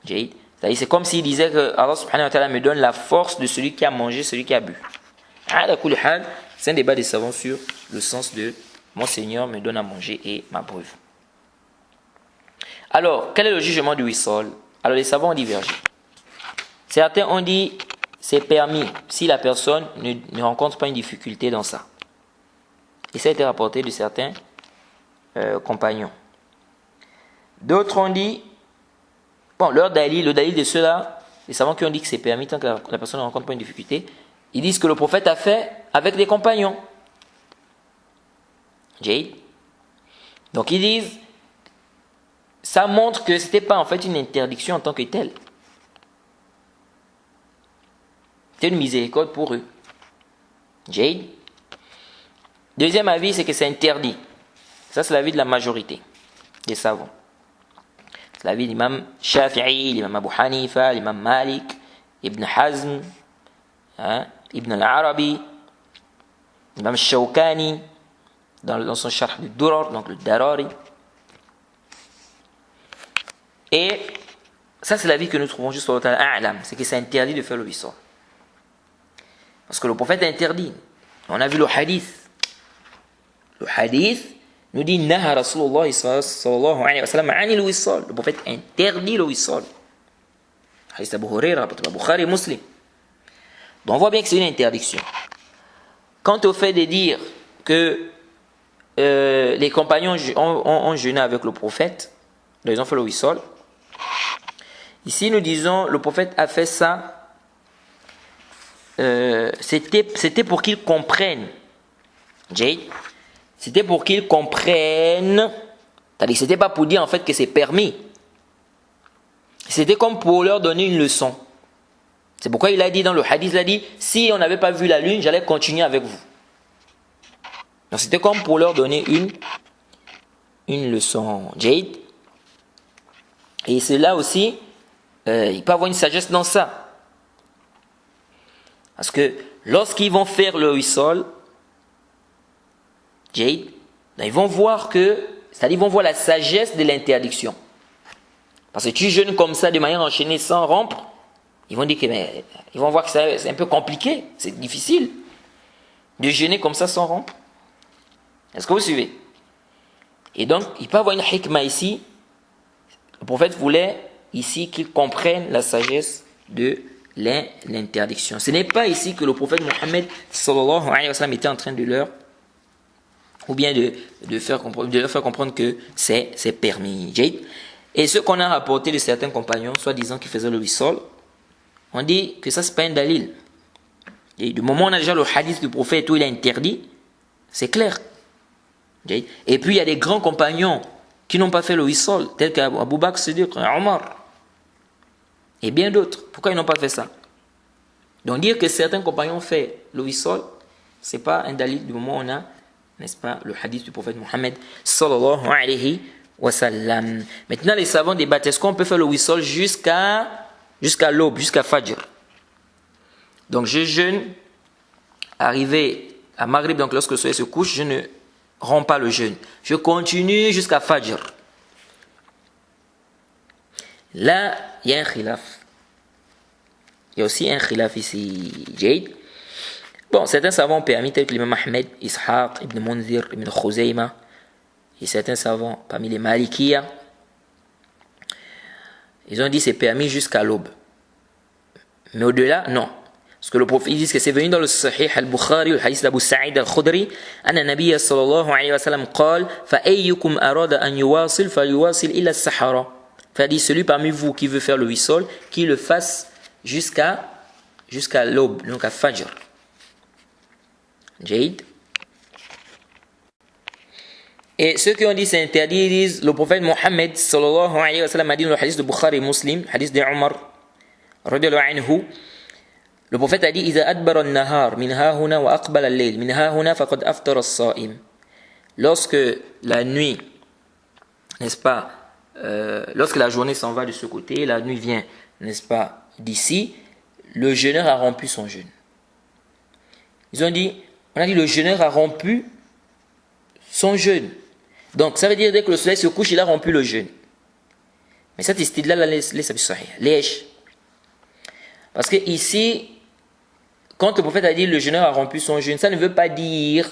C'est-à-dire, c'est comme s'il disait que Allah subhanahu wa ta'ala me donne la force de celui qui a mangé, celui qui a bu. C'est un débat des savants sur le sens de mon Seigneur me donne à manger et m'abreuve. Alors, quel est le jugement du wissal? Alors, les savants ont divergé. Certains ont dit, c'est permis si la personne ne rencontre pas une difficulté dans ça. Et ça a été rapporté de certains compagnons. D'autres ont dit, bon, le dalil de ceux-là, les savants qui ont dit que c'est permis tant que la personne ne rencontre pas une difficulté, ils disent que le prophète a fait avec des compagnons. Jade. Donc ils disent, ça montre que ce n'était pas en fait une interdiction en tant que telle. C'était une miséricorde pour eux. Jade. Deuxième avis, c'est que c'est interdit. Ça, c'est l'avis de la majorité des savants. C'est l'avis de l'imam Shafi'i, l'imam Abu Hanifa, l'imam Malik, Ibn Hazm, Ibn al-Arabi, l'imam Shawkani, dans son Sharh du Durar, donc le Darari. Et ça, c'est l'avis que nous trouvons juste au A'lam, c'est que c'est interdit de faire le wissal. Parce que le prophète a interdit. On a vu le hadith. Le hadith nous dit Naha Rasulullah sallallahu alayhi wa sallam anil wissal. Le prophète interdit le wissal. Hadith Abu Huraira, Bukhari, Muslim. Donc on voit bien que c'est une interdiction. Quant au fait de dire que les compagnons ont jeûné avec le prophète, ils ont fait le wissal. Ici nous disons le prophète a fait ça. C'était pour qu'ils comprennent. Jade. C'était pour qu'ils comprennent. C'est-à-dire que c'était pas pour dire en fait que c'est permis. C'était comme pour leur donner une leçon. C'est pourquoi il a dit dans le hadith, il a dit, si on n'avait pas vu la lune, j'allais continuer avec vous. Donc c'était comme pour leur donner une leçon. Jade. Et c'est là aussi, il peut y avoir une sagesse dans ça. Parce que lorsqu'ils vont faire le wissal, Jade, ils vont voir c'est-à-dire ils vont voir la sagesse de l'interdiction. Parce que tu jeûnes comme ça de manière enchaînée sans rompre, ils vont dire ils vont voir que c'est un peu compliqué, c'est difficile de jeûner comme ça sans rompre. Est-ce que vous suivez? Et donc, il peut y avoir une hikmah ici. Le prophète voulait ici qu'ils comprennent la sagesse de l'interdiction. Ce n'est pas ici que le prophète Mohammed sallallahu alayhi wa sallam était en train de leur ou bien de leur faire comprendre que c'est permis. Et ce qu'on a rapporté de certains compagnons, soi-disant qui faisaient le wissal, on dit que ça c'est pas un dalil. Et du moment où on a déjà le hadith du prophète où il a interdit, c'est clair. Et puis il y a des grands compagnons qui n'ont pas fait le wissal, tels qu'Abu Bakr Siddiq, Omar, et bien d'autres. Pourquoi ils n'ont pas fait ça? Donc dire que certains compagnons ont fait le wissal, c'est pas un dalil du moment où on a, n'est-ce pas, le hadith du prophète Mohammed sallallahu alayhi wa sallam. Maintenant, les savants débattent, est-ce qu'on peut faire le wissal jusqu'à l'aube, jusqu'à Fajr? Donc, je jeûne, arrivé à Maghrib, donc lorsque le soleil se couche, je ne romps pas le jeûne. Je continue jusqu'à Fajr. Là, il y a un khilaf. Il y a aussi un khilaf ici, Jade. Bon, certains savants ont permis, tels que l'imam Ahmed, Ishaq, Ibn Munzir, Ibn Khuzayma, et certains savants parmi les Malikiya, ils ont dit c'est permis jusqu'à l'aube. Mais au-delà, non. Parce que le prophète, ils disent que c'est venu dans le Sahih al-Bukhari, le hadith d'Abu Sa'id al-Khudri, anna nabiyya sallallahu alayhi wa sallam qal, fa ayyukum arada an yuwasil, fa yuwasil illa as-sahara. C'est-à-dire celui parmi vous qui veut faire le wissal, qui le fasse jusqu'à l'aube, donc à Fajr. Jade. Et ceux qui ont dit c'est interdit, ils disent le prophète Mohammed sallallahu alayhi wa sallam a dit dans le hadith de Bukhari et Muslim, hadith de Omar radiyallahu anhu, le prophète a dit إذا أدبر النهار من ها هنا وأقبل الليل من ها هنا فقد أفطر الصائم. Lorsque la nuit, n'est-ce pas, lorsque la journée s'en va de ce côté, la nuit vient, n'est-ce pas, d'ici, le jeûneur a rompu son jeûne. Ils ont dit, on a dit le jeûneur a rompu son jeûne. Donc ça veut dire dès que le soleil se couche, il a rompu le jeûne. Mais cette istidlal là, laisse sahih. Parce que ici, quand le prophète a dit le jeûneur a rompu son jeûne, ça ne veut pas dire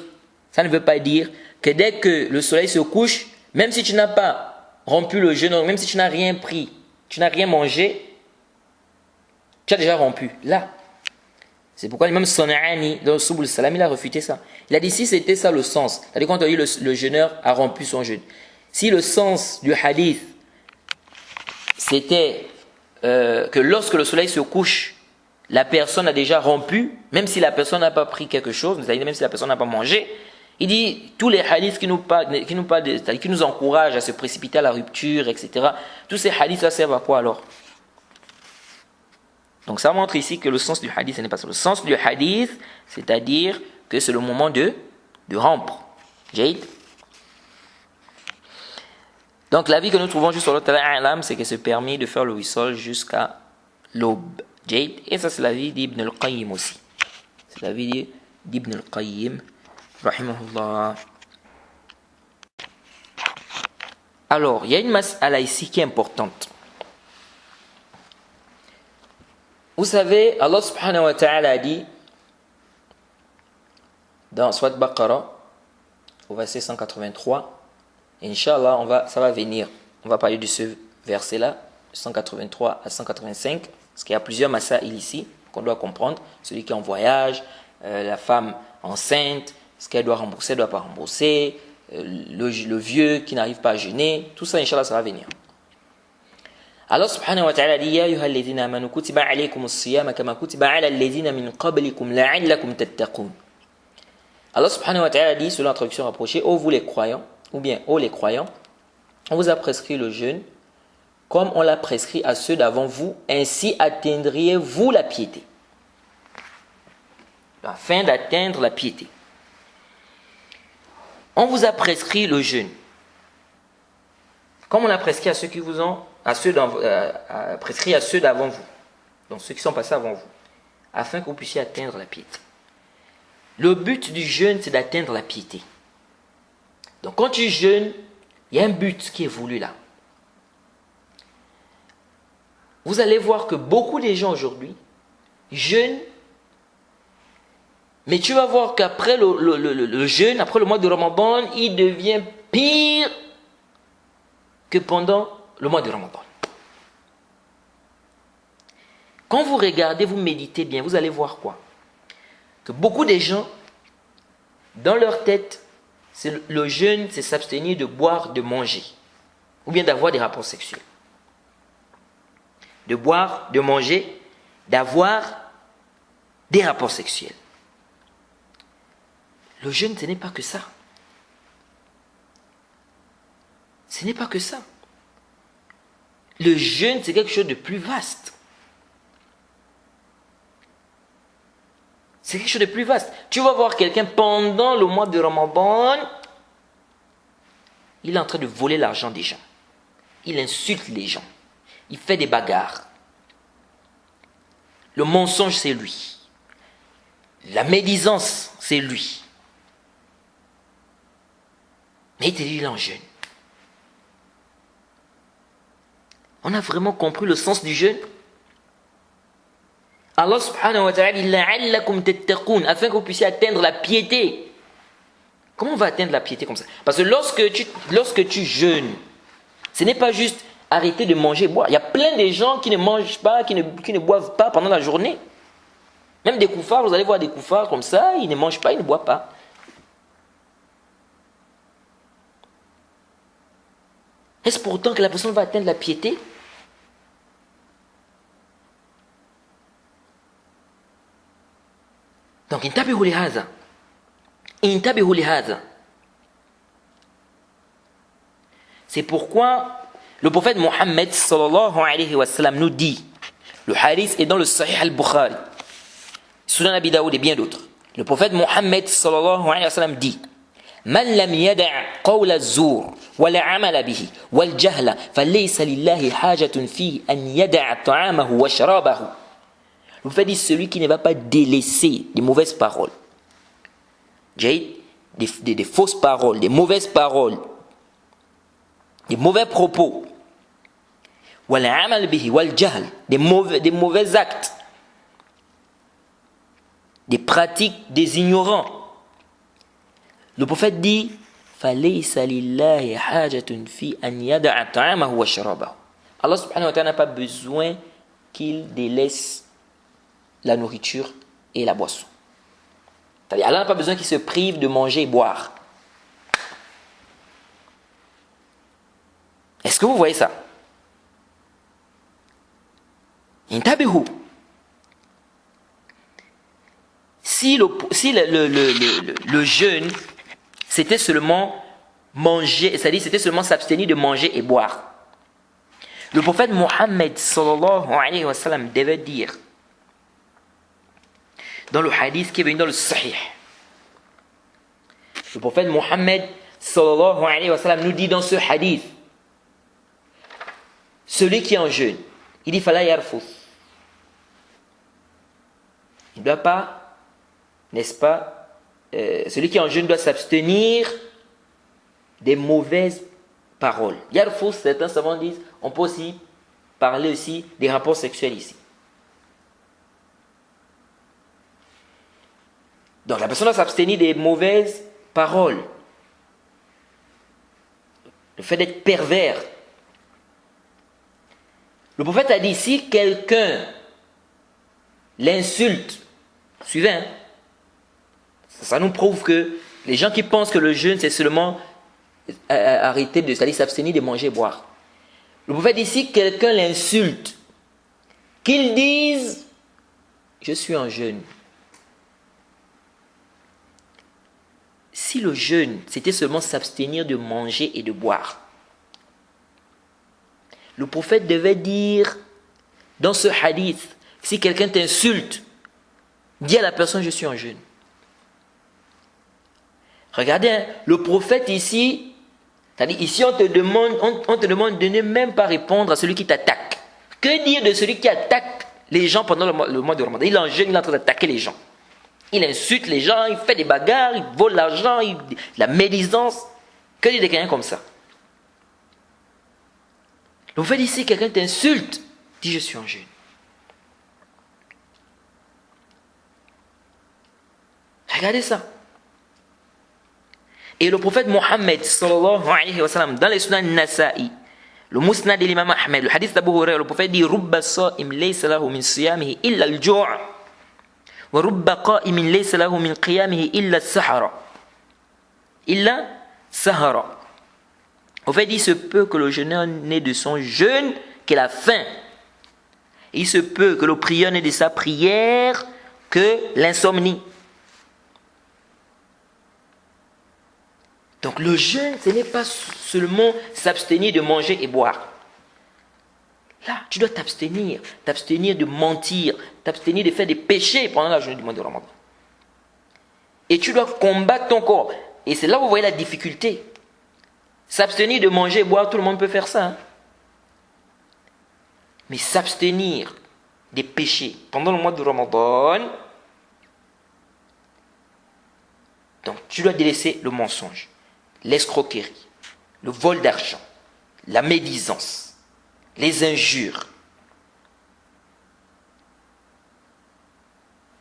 que dès que le soleil se couche, même si tu n'as pas rompu le jeûne, même si tu n'as rien pris, tu n'as rien mangé, tu as déjà rompu. Là, C'est pourquoi l'imam Sana'ani, dans Subul Salam, il a refuté ça. Il a dit si c'était ça le sens, c'est-à-dire quand on dit le jeûneur a rompu son jeûne. Si le sens du hadith, c'était que lorsque le soleil se couche, la personne a déjà rompu, même si la personne n'a pas pris quelque chose, c'est-à-dire même si la personne n'a pas mangé, il dit tous les hadiths qui nous encouragent à se précipiter à la rupture, etc. Tous ces hadiths, ça servent à quoi alors? Donc ça montre ici que le sens du hadith, ce n'est pas ça. Le sens du hadith, c'est-à-dire que c'est le moment de rompre. Jade. Donc l'avis que nous trouvons juste sur l'autre alam, c'est que c'est permis de faire le wissol jusqu'à l'aube. Jade. Et ça c'est l'avis d'Ibn al-Qayyim aussi. C'est l'avis d'Ibn al-Qayyim. Rahimahullah. Alors, il y a une mas'ala ici qui est importante. Vous savez, Allah subhanahu wa ta'ala a dit dans Surat Baqarah, au verset 183, Inch'Allah, ça va venir. On va parler de ce verset-là, 183 à 185, parce qu'il y a plusieurs masaïl ici qu'on doit comprendre. Celui qui est en voyage, la femme enceinte, ce qu'elle doit rembourser, elle ne doit pas rembourser, le vieux qui n'arrive pas à jeûner, tout ça, Inch'Allah, ça va venir. Allah subhanahu wa ta'ala dit Ya ayyuhal ladhina amanu kutiba alaykumus siyama kama kutiba ala alladhina min qablikum la'allakum tattaqun. Allah subhanahu wa ta'ala dit, selon la traduction rapprochée, ô vous les croyants, ou bien ô les croyants, on vous a prescrit le jeûne comme on l'a prescrit à ceux d'avant vous, ainsi atteindriez-vous la piété. Afin d'atteindre la piété. On vous a prescrit le jeûne comme on l'a prescrit à ceux qui vous ont prescrit à ceux d'avant vous, donc ceux qui sont passés avant vous, afin que vous puissiez atteindre la piété. Le but du jeûne, c'est d'atteindre la piété. Donc quand tu jeûnes, il y a un but qui est voulu là. Vous allez voir que beaucoup de gens aujourd'hui jeûnent, mais tu vas voir qu'après le jeûne, après le mois de Ramadan, il devient pire que pendant le mois de Ramadan. Quand vous regardez, vous méditez bien, vous allez voir quoi? Que beaucoup de gens, dans leur tête, le jeûne, c'est s'abstenir de boire, de manger, ou bien d'avoir des rapports sexuels. De boire, de manger, d'avoir des rapports sexuels. Le jeûne, ce n'est pas que ça. Ce n'est pas que ça. Le jeûne, c'est quelque chose de plus vaste. C'est quelque chose de plus vaste. Tu vas voir quelqu'un pendant le mois de Ramadan, il est en train de voler l'argent des gens. Il insulte les gens. Il fait des bagarres. Le mensonge, c'est lui. La médisance, c'est lui. Mais il te dit, il est en jeûne. On a vraiment compris le sens du jeûne. Allah subhanahu wa ta'ala dit la'allakum tattaqun, afin que vous puissiez atteindre la piété. Comment on va atteindre la piété comme ça? Parce que lorsque tu jeûnes, ce n'est pas juste arrêter de manger et boire. Il y a plein de gens qui ne mangent pas, qui ne boivent pas pendant la journée. Même des koufars, vous allez voir des koufars comme ça, ils ne mangent pas, ils ne boivent pas. Est-ce pourtant que la personne va atteindre la piété? Donc, intabihu lihaza. Intabihu lihaza. C'est pourquoi le prophète Mohammed sallallahu alayhi wa sallam nous dit, le hadith est dans le Sahih al-Bukhari, Sunan Abi Daoud et bien d'autres. Le prophète Mohammed sallallahu alayhi wa sallam dit, من لم يدع قول الزور ولا عمل به والجهل فليس لله حاجة فيه أن يدع طعامه وشرابه. Le prophète dit, celui qui ne va pas délaisser des mauvaises paroles, des fausses paroles, des mauvaises paroles, des mauvais propos, des mauvais actes, des pratiques des ignorants. Le prophète dit, Allah subhanahu wa ta'ala n'a pas besoin qu'il délaisse la nourriture et la boisson. C'est-à-dire, Allah n'a pas besoin qu'il se prive de manger et boire. Est-ce que vous voyez ça? Intabihu. Si le jeûne, c'était seulement manger, c'est-à-dire c'était seulement s'abstenir de manger et boire, le prophète Mohammed sallallahu alayhi wa sallam devait dire dans le hadith qui est venu dans le Sahih, le prophète Mohammed sallallahu alayhi wa sallam nous dit dans ce hadith, celui qui est en jeûne, il dit fala yarfus, il ne doit pas, n'est-ce pas, celui qui est en jeûne doit s'abstenir des mauvaises paroles. Yarfus, certains savants disent, on peut aussi parler aussi des rapports sexuels ici. Donc la personne doit s'abstenir des mauvaises paroles. Le fait d'être pervers. Le prophète a dit, si quelqu'un l'insulte, suivez, hein, ça nous prouve que les gens qui pensent que le jeûne c'est seulement arrêter de, c'est-à-dire s'abstenir de manger et boire. Le prophète dit, si quelqu'un l'insulte, qu'il dise, je suis en jeûne. Si le jeûne, c'était seulement s'abstenir de manger et de boire, le prophète devait dire dans ce hadith, si quelqu'un t'insulte, dis à la personne, je suis en jeûne. Regardez, hein, le prophète ici, c'est-à-dire ici on te demande de ne même pas répondre à celui qui t'attaque. Que dire de celui qui attaque les gens pendant le mois de Ramadan? Il est en jeûne, il est en train d'attaquer les gens. Il insulte les gens, il fait des bagarres, il vole l'argent, la médisance. Que dire de quelqu'un comme ça? Le fait ici, quelqu'un t'insulte, dis je suis en jeûne. Regardez ça. Et le prophète Mohammed sallallahu alayhi wa sallam, dans les Sunan Nasa'i, le Musnad de l'imam Ahmed, le hadith d'Abu Hurairah, le prophète dit Rubba sa'im laysa lahu min siyamihi illa al-ju' wa rubba qa'imin laysa lahu min qiyamihi illa as-sahara. Illa sahara. Au fait, il se peut que le jeûneur n'ait de son jeûne que la faim. Il se peut que le prieur n'ait de sa prière que l'insomnie. Donc le jeûne, ce n'est pas seulement s'abstenir de manger et boire. Là, tu dois t'abstenir de mentir, t'abstenir de faire des péchés pendant la journée du mois de Ramadan. Et tu dois combattre ton corps. Et c'est là où vous voyez la difficulté. S'abstenir de manger et boire, tout le monde peut faire ça. Hein? Mais s'abstenir des péchés pendant le mois de Ramadan, donc tu dois délaisser le mensonge, l'escroquerie, le vol d'argent, la médisance, les injures.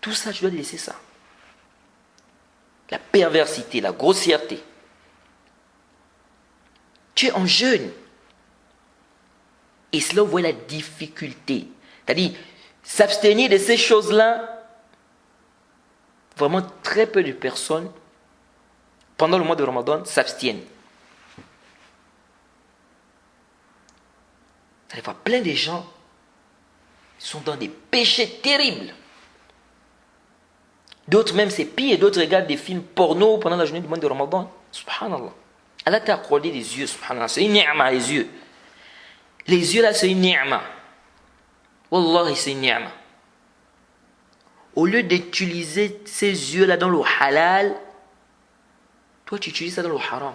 Tout ça, tu dois délaisser ça. La perversité, la grossièreté. Tu es en jeûne. Et c'est là où vous voyez la difficulté. C'est-à-dire, s'abstenir de ces choses-là, vraiment très peu de personnes, pendant le mois de Ramadan, s'abstiennent. Vous allez voir plein de gens sont dans des péchés terribles. D'autres même c'est pire, d'autres regardent des films porno pendant la journée du mois de Ramadan. Subhanallah. Allah t'a accordé des yeux, subhanallah. C'est une ni'ma, les yeux. Les yeux là, c'est une ni'ma. Wallahi, c'est une ni'ma. Au lieu d'utiliser ces yeux là dans le halal, toi tu utilises ça dans le haram.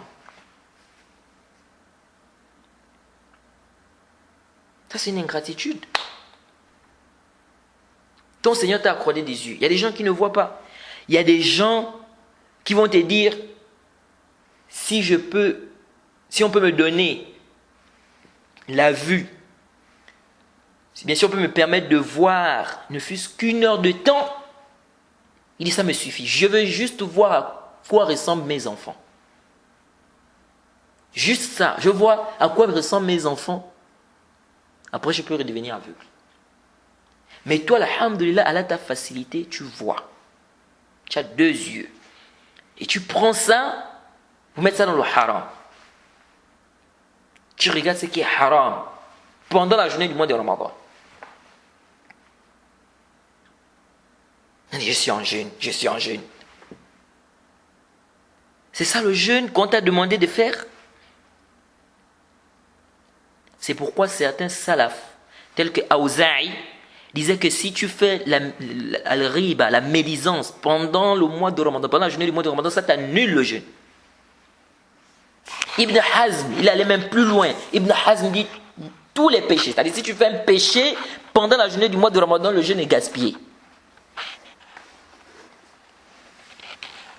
Ça, c'est une ingratitude. Ton Seigneur t'a accordé des yeux. Il y a des gens qui ne voient pas. Il y a des gens qui vont te dire, si on peut me donner la vue, si bien sûr on peut me permettre de voir, ne fût-ce qu'une heure de temps, il dit ça me suffit. Je veux juste voir à quoi ressemblent mes enfants. Juste ça. Je vois à quoi ressemblent mes enfants. Après, je peux redevenir aveugle. Mais toi, alhamdoulilah, Allah t'a facilité, tu vois. Tu as 2 yeux. Et tu prends ça, vous mettez ça dans le haram. Tu regardes ce qui est haram pendant la journée du mois de Ramadan. Je suis en jeûne, je suis en jeûne. C'est ça le jeûne qu'on t'a demandé de faire. C'est pourquoi certains salafs, tels que Aouzaï, disaient que si tu fais la riba, la médisance, pendant le mois de Ramadan, pendant la journée du mois de Ramadan, ça t'annule le jeûne. Ibn Hazm, il allait même plus loin. Ibn Hazm dit tous les péchés. C'est-à-dire si tu fais un péché pendant la journée du mois de Ramadan, le jeûne est gaspillé.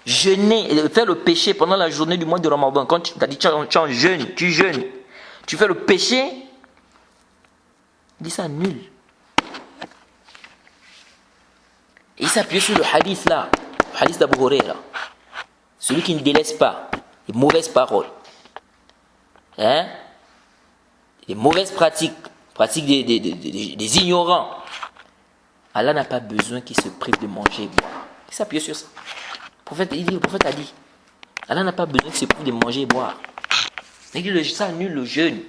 Jeûner, faire le péché pendant la journée du mois de Ramadan, quand tu es en jeûne, tu jeûnes, tu fais le péché, il dit ça nul. Et il s'appuie sur le hadith là, le hadith d'Abu Huraira. Celui qui ne délaisse pas les mauvaises paroles, les mauvaises pratiques des ignorants. Allah n'a pas besoin qu'ils se privent de manger et boire. Il s'appuie sur ça. Le prophète a dit, Allah n'a pas besoin qu'ils se privent de manger et boire. Il dit, ça annule le jeûne.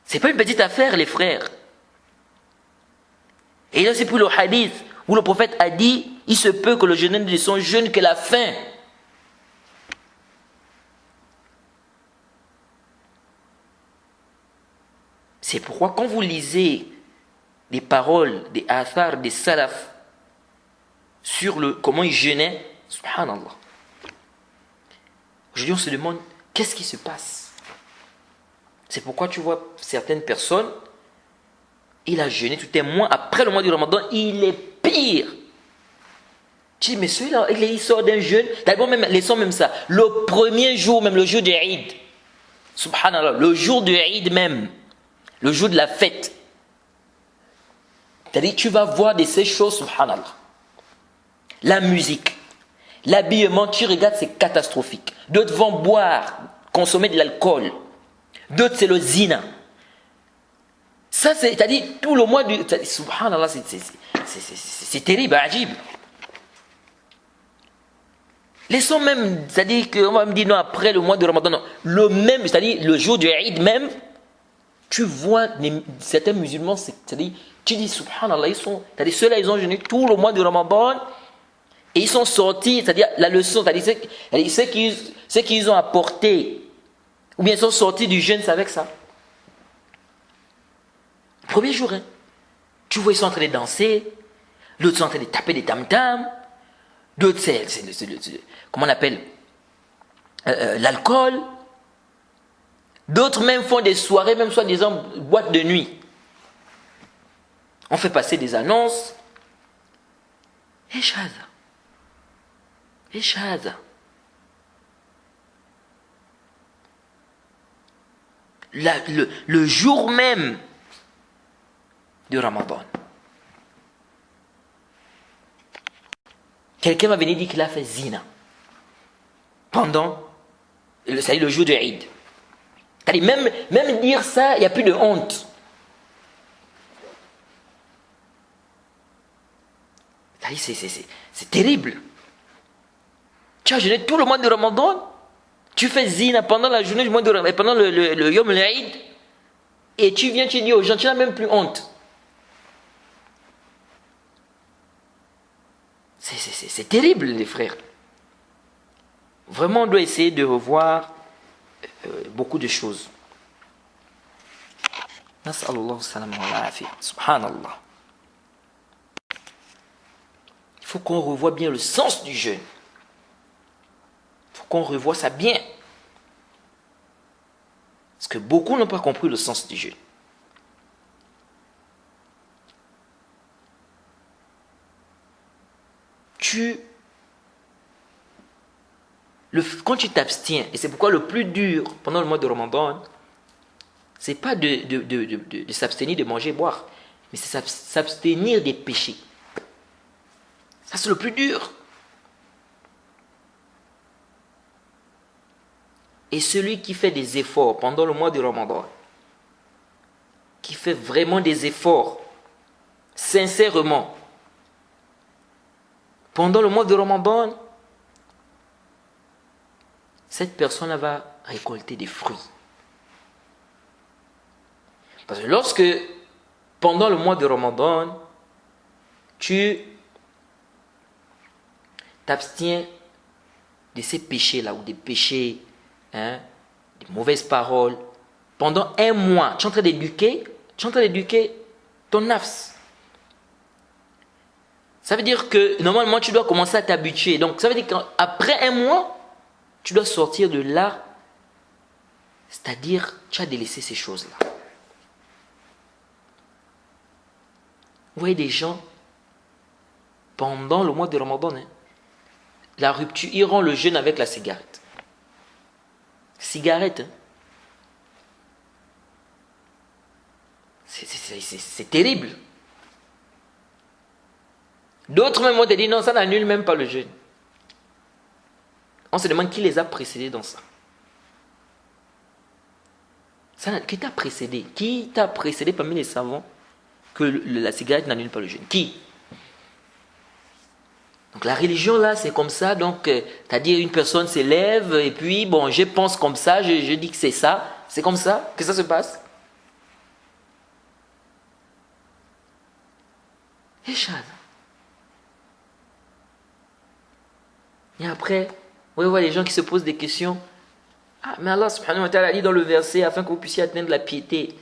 C'est pas une petite affaire, les frères. Et là, c'est pour le hadith où le prophète a dit, il se peut que le jeûneur ne son jeûne que la faim. C'est pourquoi quand vous lisez des paroles, des athars, des salafs sur comment ils jeûnaient, subhanallah. Aujourd'hui, on se demande qu'est-ce qui se passe. C'est pourquoi tu vois certaines personnes, il a jeûné tout un mois, après le mois du Ramadan, il est pire. Tu dis, mais celui-là, il sort d'un jeûne. D'abord, même, laissons même ça. Le premier jour, même le jour de Eid, subhanallah, le jour de Eid même, le jour de la fête. C'est-à-dire, tu vas voir de ces choses, subhanallah. La musique, l'habillement, tu regardes, c'est catastrophique. D'autres vont boire, consommer de l'alcool. D'autres, c'est le zina. Ça, c'est-à-dire, tout le mois du... Subhanallah, c'est terrible, ajib. Laissons même, c'est-à-dire qu'on va me dire, non, après le mois de Ramadan, non. Le même, c'est-à-dire, le jour du Eid même, tu vois certains musulmans, c'est-à-dire, tu dis, subhanallah, c'est-à-dire, ceux-là, ils ont jeûné tout le mois de Ramadan, et ils sont sortis, c'est-à-dire, la leçon, c'est-à-dire, ce qu'ils ont apporté, ou bien ils sont sortis du jeûne, c'est avec ça. Premier jour, hein. Tu vois, ils sont en train de danser, d'autres sont en train de taper des tam-tams, d'autres, c'est comment on appelle, l'alcool. D'autres même font des soirées, même soi-disant boîte de nuit. On fait passer des annonces. Et Shahada. Le jour même de Ramadan, quelqu'un va venir dire qu'il a fait zina pendant le jour de Eid. Même dire ça, il n'y a plus de honte. C'est terrible. Tu as jeûné tout le mois de Ramadan, tu fais zina pendant la journée du mois de Ramadan, pendant le Yom l'Eid, et tu viens, tu dis aux gens, tu n'as même plus honte. C'est terrible, les frères. Vraiment, on doit essayer de revoir beaucoup de choses. Subhanallah. Il faut qu'on revoie bien le sens du jeûne. Il faut qu'on revoie ça bien. Parce que beaucoup n'ont pas compris le sens du jeûne. Quand tu t'abstiens, et c'est pourquoi le plus dur pendant le mois de Ramadan, c'est pas de s'abstenir de manger et boire, mais c'est s'abstenir des péchés. Ça, c'est le plus dur. Et celui qui fait des efforts pendant le mois de Ramadan, qui fait vraiment des efforts sincèrement, pendant le mois de Ramadan, cette personne va récolter des fruits. Parce que lorsque, pendant le mois de Ramadan, tu t'abstiens de ces péchés-là, ou des péchés, des mauvaises paroles, pendant un mois, tu es en train d'éduquer ton nafs. Ça veut dire que, normalement, tu dois commencer à t'habituer. Donc, ça veut dire qu'après un mois, tu dois sortir de là, c'est-à-dire, tu as délaissé ces choses-là. Vous voyez des gens, pendant le mois de Ramadan, la rupture, ils rendent le jeûne avec la cigarette. Cigarette, c'est terrible. D'autres même ont dit non, ça n'annule même pas le jeûne. On se demande qui les a précédés dans ça. Qui t'a précédé? Qui t'a précédé parmi les savants que la cigarette n'annule pas le jeûne? Qui? Donc la religion là, c'est comme ça. Donc, c'est-à-dire une personne s'élève et puis, bon, je pense comme ça, je dis que c'est ça. C'est comme ça que ça se passe. Et après, vous voyez les gens qui se posent des questions. Ah, mais Allah subhanahu wa ta'ala dit dans le verset, afin que vous puissiez atteindre la piété.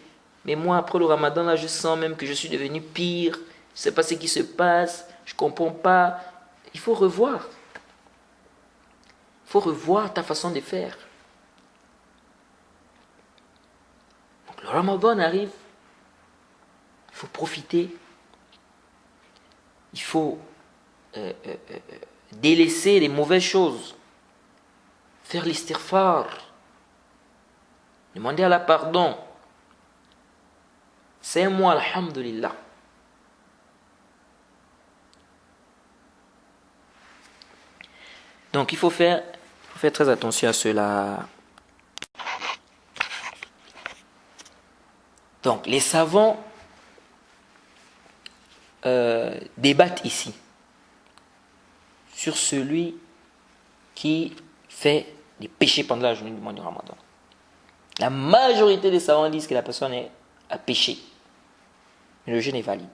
Mais moi, après le Ramadan, là, je sens même que je suis devenu pire. Je ne sais pas ce qui se passe. Je ne comprends pas. Il faut revoir. Il faut revoir ta façon de faire. Donc, le Ramadan arrive. Il faut profiter. Il faut délaisser les mauvaises choses. Faire l'istighfar. Demander Allah pardon. C'est moi, alhamdulillah. Donc il faut faire très attention à cela. Donc les savants débattent ici sur celui qui fait des péchés pendant la journée du mois du Ramadan. La majorité des savants disent que la personne a péché. Mais le jeûne est valide.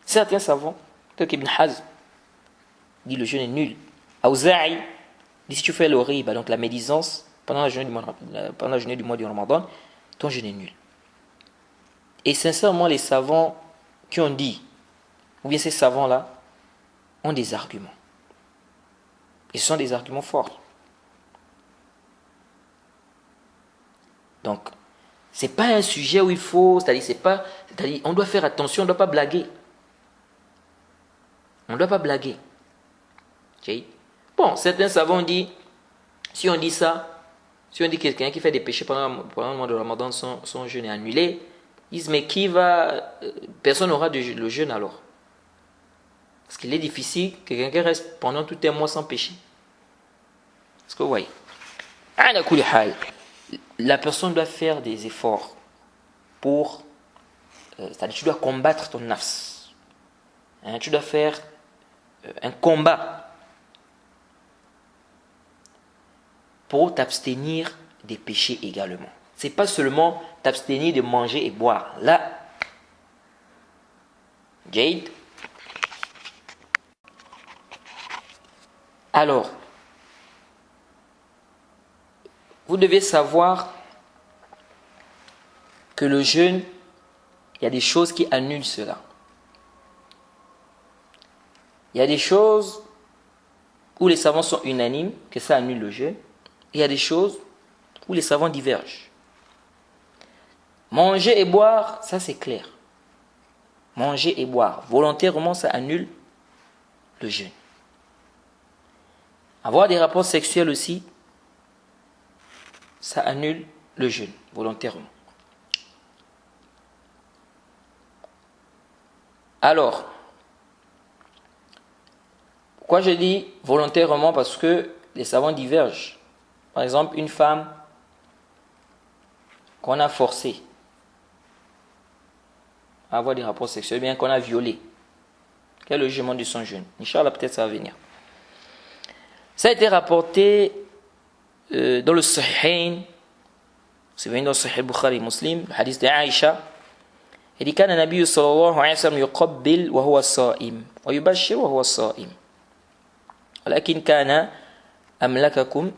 Certains savants, tel qu'Ibn Hazm, dit le jeûne est nul. Auza'i dit si tu fais le riba, donc la médisance, pendant la journée du mois du Ramadan, ton jeûne est nul. Et sincèrement, les savants qui ont dit, ou bien ces savants-là, ont des arguments. Et ce sont des arguments forts. Donc, c'est pas un sujet où il faut, c'est-à-dire, on doit faire attention, on ne doit pas blaguer. On ne doit pas blaguer. Okay? Bon, certains savants disent, si on dit ça, si on dit quelqu'un qui fait des péchés pendant le mois de Ramadan, son jeûne est annulé, ils disent, mais personne n'aura le jeûne alors. Parce qu'il est difficile que quelqu'un reste pendant tout un mois sans péché. Est-ce que vous voyez? La personne doit faire des efforts pour... c'est-à-dire tu dois combattre ton nafs. Tu dois faire un combat pour t'abstenir des péchés également. C'est pas seulement t'abstenir de manger et boire. Là, Jade. Alors, vous devez savoir que le jeûne, il y a des choses qui annulent cela. Il y a des choses où les savants sont unanimes, que ça annule le jeûne. Il y a des choses où les savants divergent. Manger et boire, ça c'est clair. Manger et boire, volontairement, ça annule le jeûne. Avoir des rapports sexuels aussi, ça annule le jeûne, volontairement. Alors, pourquoi je dis volontairement? Parce que les savants divergent. Par exemple, une femme qu'on a forcée à avoir des rapports sexuels, bien qu'on a violé. Quel est le jugement de son jeûne? Inch'Allah, peut-être ça va venir. Ça a été rapporté dans le Sahihain, c'est venu dans le Sahih Bukhari Muslim, le hadith d'Aïcha. Il dit كان النبي صلى الله عليه وسلم يقبل وهو صائم ويبشر وهو صائم ولكن كان أملككم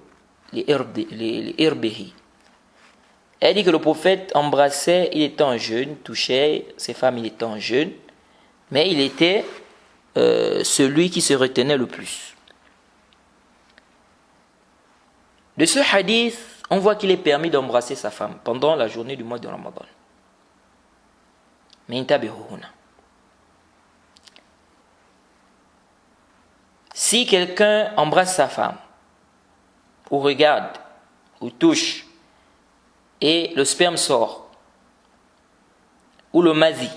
لإربه. Elle dit que le prophète embrassait, il était en jeûne, touchait ses femmes, il était en jeûne, mais il était celui qui se retenait le plus. De ce hadith, on voit qu'il est permis d'embrasser sa femme pendant la journée du mois de Ramadan. Mais si quelqu'un embrasse sa femme, ou regarde, ou touche, et le sperme sort, ou le mazi,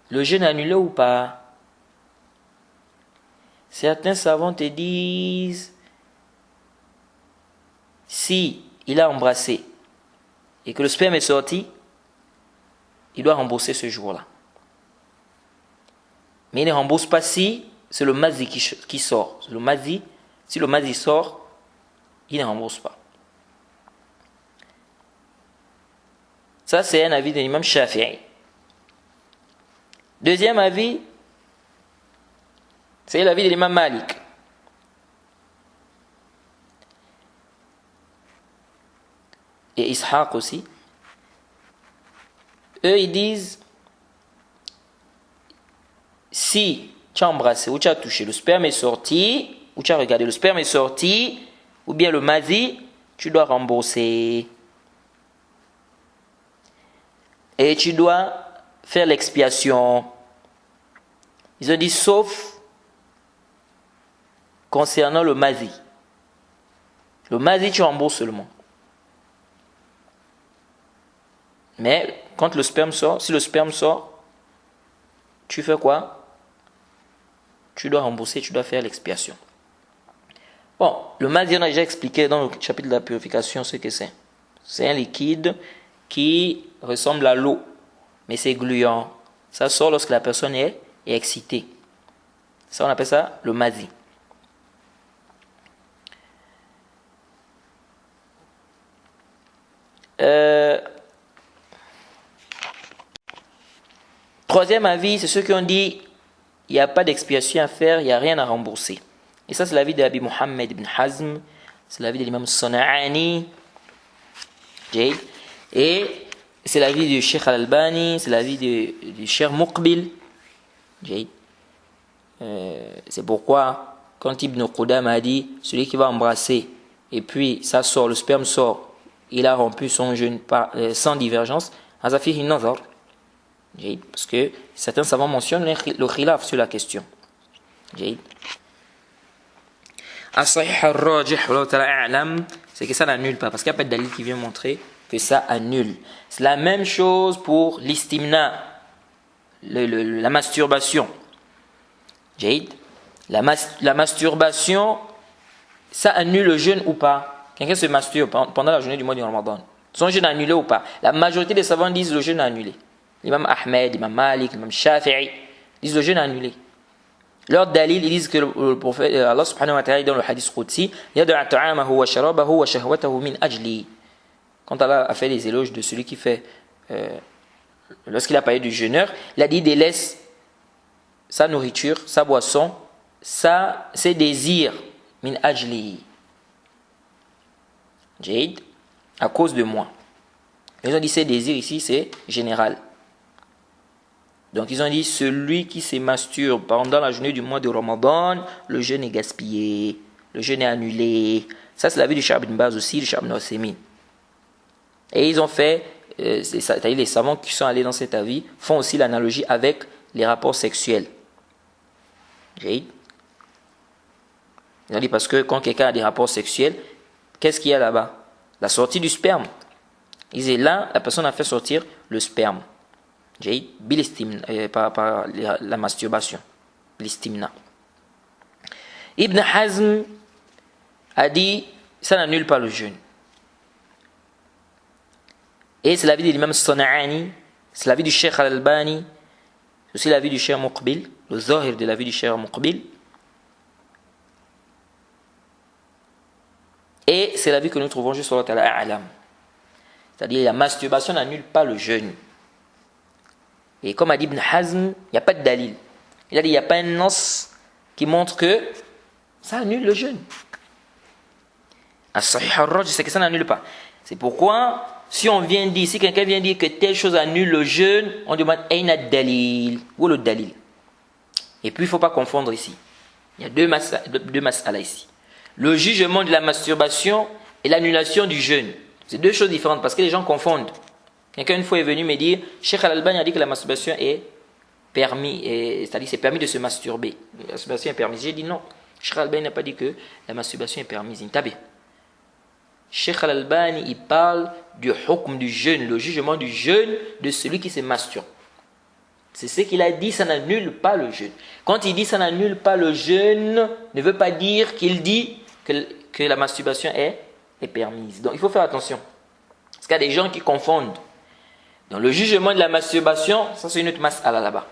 le jeûne annulé ou pas? Certains savants te disent, si il a embrassé et que le sperme est sorti, il doit rembourser ce jour-là. Mais il ne rembourse pas si c'est le mazi qui sort. Le mazi, si le mazi sort, il ne rembourse pas. Ça, c'est un avis de l'imam Shafi'i. Deuxième avis, c'est l'avis de l'imam Malik. Et Ishaq aussi. Eux, ils disent, si tu as embrassé ou tu as touché, le sperme est sorti, ou tu as regardé, le sperme est sorti, ou bien le mazi, tu dois rembourser. Et tu dois faire l'expiation. Ils ont dit, sauf concernant le mazi. Le mazi, tu rembourses seulement. Mais quand le sperme sort, si le sperme sort, tu fais quoi? Tu dois rembourser, tu dois faire l'expiation. Bon, le mazi, on a déjà expliqué dans le chapitre de la purification ce que c'est. C'est un liquide qui ressemble à l'eau, mais c'est gluant. Ça sort lorsque la personne est excitée. Ça, on appelle ça le mazi. Troisième avis, c'est ceux qui ont dit il n'y a pas d'expiation à faire, il n'y a rien à rembourser. Et ça, c'est l'avis d'Abi Muhammad ibn Hazm, c'est l'avis de l'imam Sana'ani, et c'est l'avis du Sheikh Al-Albani, c'est l'avis du Sheikh Muqbil. C'est pourquoi, quand Ibn Qudam a dit celui qui va embrasser, et puis ça sort, le sperme sort, il a rompu son jeûne sans divergence, Azafir Nazar. Parce que certains savants mentionnent le khilaf sur la question. C'est que ça n'annule pas, parce qu'il n'y a pas de dalil qui vient montrer que ça annule. C'est la même chose pour l'istimna, la masturbation. La masturbation, ça annule le jeûne ou pas? Quelqu'un se masturbe pendant la journée du mois du Ramadan. Son jeûne annulé ou pas? La majorité des savants disent le jeûne annulé. L'imam Ahmed, l'imam Malik, l'imam Shafi'i disent le jeûne annulé. Leur dalil, ils disent que le prophète, Allah subhanahu wa ta'ala, dans le hadith Qudsi, yad'a ta'amahu wa sharabahu wa shahwatahu min ajli. Quand Allah a fait les éloges de celui qui fait, lorsqu'il a parlé du jeûneur, il a dit délaisse sa nourriture, sa boisson, ses désirs, min ajli. Jade, à cause de moi. Ils ont dit ses désirs ici, c'est général. Donc ils ont dit celui qui se masturbe pendant la journée du mois de Ramadan, le jeûne est gaspillé, le jeûne est annulé. Ça c'est l'avis du Cheikh Ibn Baz aussi, du Cheikh Ibn Uthaymin. Et ils ont fait, c'est-à-dire les savants qui sont allés dans cet avis font aussi l'analogie avec les rapports sexuels. Ils ont dit parce que quand quelqu'un a des rapports sexuels, qu'est-ce qu'il y a là-bas? La sortie du sperme. Ils disaient là, la personne a fait sortir le sperme. Par la masturbation, l'istimna. Ibn Hazm a dit ça n'annule pas le jeûne. Et c'est l'avis de l'imam Sana'ani, C'est l'avis du Cheikh Al-Albani, c'est aussi l'avis du Cheikh Muqbil, le zahir de l'avis du Cheikh Muqbil. Et c'est l'avis que nous trouvons juste sur la Ta'ala A'lam. C'est-à-dire la masturbation n'annule pas le jeûne. Et comme a dit Ibn Hazm, il n'y a pas de dalil. Il a dit il n'y a pas un nas qui montre que ça annule le jeûne. As-Sahih al-Raj, c'est que ça n'annule pas. C'est pourquoi, si quelqu'un vient dire que telle chose annule le jeûne, on demande Aina dalil. Où est le dalil? Et puis il ne faut pas confondre ici. Il y a deux mas'ala ici. Le jugement de la masturbation et l'annulation du jeûne. C'est deux choses différentes parce que les gens confondent. Quelqu'un une fois est venu me dire, Cheikh Al-Albani a dit que la masturbation est permis, c'est-à-dire c'est permis de se masturber. La masturbation est permise. J'ai dit non. Cheikh Al-Albani n'a pas dit que la masturbation est permise. Intabé. Cheikh Al-Albani, il parle du hukm du jeûne, le jugement du jeûne de celui qui se masturbe. C'est ce qu'il a dit, ça n'annule pas le jeûne. Quand il dit ça n'annule pas le jeûne, ne veut pas dire qu'il dit que la masturbation est permise. Donc il faut faire attention. Parce qu'il y a des gens qui confondent. Dans le jugement de la masturbation, ça c'est une autre mas'ala là-bas.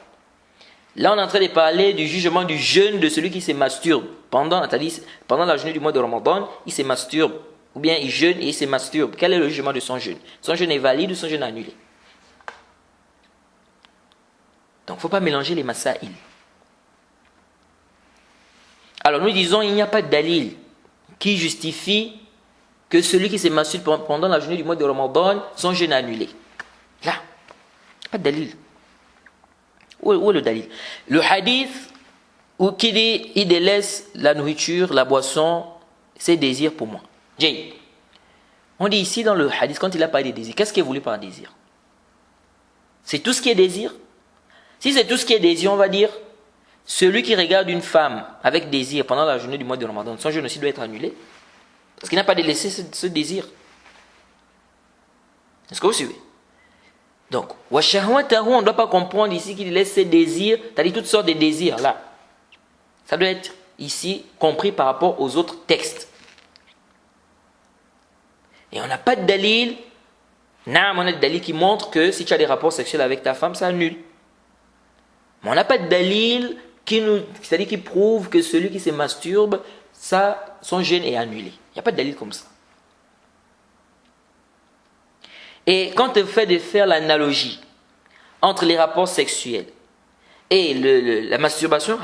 Là on est en train de parler du jugement du jeûne de celui qui se masturbe. Pendant la journée du mois de Ramadan, il se masturbe. Ou bien il jeûne et il se masturbe. Quel est le jugement de son jeûne? Son jeûne est valide ou son jeûne est annulé? Donc il ne faut pas mélanger les masaïl. Alors nous disons il n'y a pas de dalil qui justifie que celui qui se masturbe pendant la journée du mois de Ramadan, son jeûne est annulé. Là, pas de dalil. Où est le dalil? Le hadith qui dit il délaisse la nourriture, la boisson, ses désirs pour moi. Jay. On dit ici dans le hadith, quand il a parlé des désirs, qu'est-ce qu'il est voulu par désir? C'est tout ce qui est désir? Si c'est tout ce qui est désir, on va dire celui qui regarde une femme avec désir pendant la journée du mois de Ramadan, son jeûne aussi doit être annulé. Parce qu'il n'a pas délaissé ce désir. Est-ce que vous suivez? Donc, on ne doit pas comprendre ici qu'il laisse ses désirs, c'est-à-dire toutes sortes de désirs là. Ça doit être ici compris par rapport aux autres textes. Et on n'a pas de dalil, on a de dalil qui montre que si tu as des rapports sexuels avec ta femme, ça annule. Mais on n'a pas de dalil c'est-à-dire qui prouve que celui qui se masturbe, son jeûne est annulé. Il n'y a pas de dalil comme ça. Et quand on fait de faire l'analogie entre les rapports sexuels et la masturbation,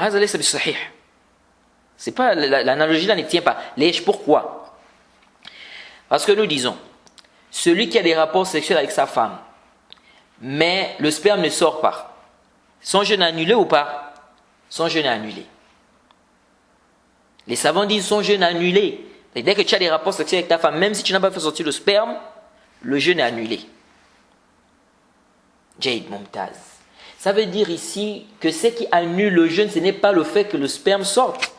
c'est pas l'analogie là ne tient pas. Pourquoi? Parce que nous disons, celui qui a des rapports sexuels avec sa femme, mais le sperme ne sort pas, son jeûne est annulé ou pas? Son jeûne est annulé. Les savants disent son jeûne est annulé. Et dès que tu as des rapports sexuels avec ta femme, même si tu n'as pas fait sortir le sperme, le jeûne est annulé. Jade Mumtaz. Ça veut dire ici que ce qui annule le jeûne, ce n'est pas le fait que le sperme sorte.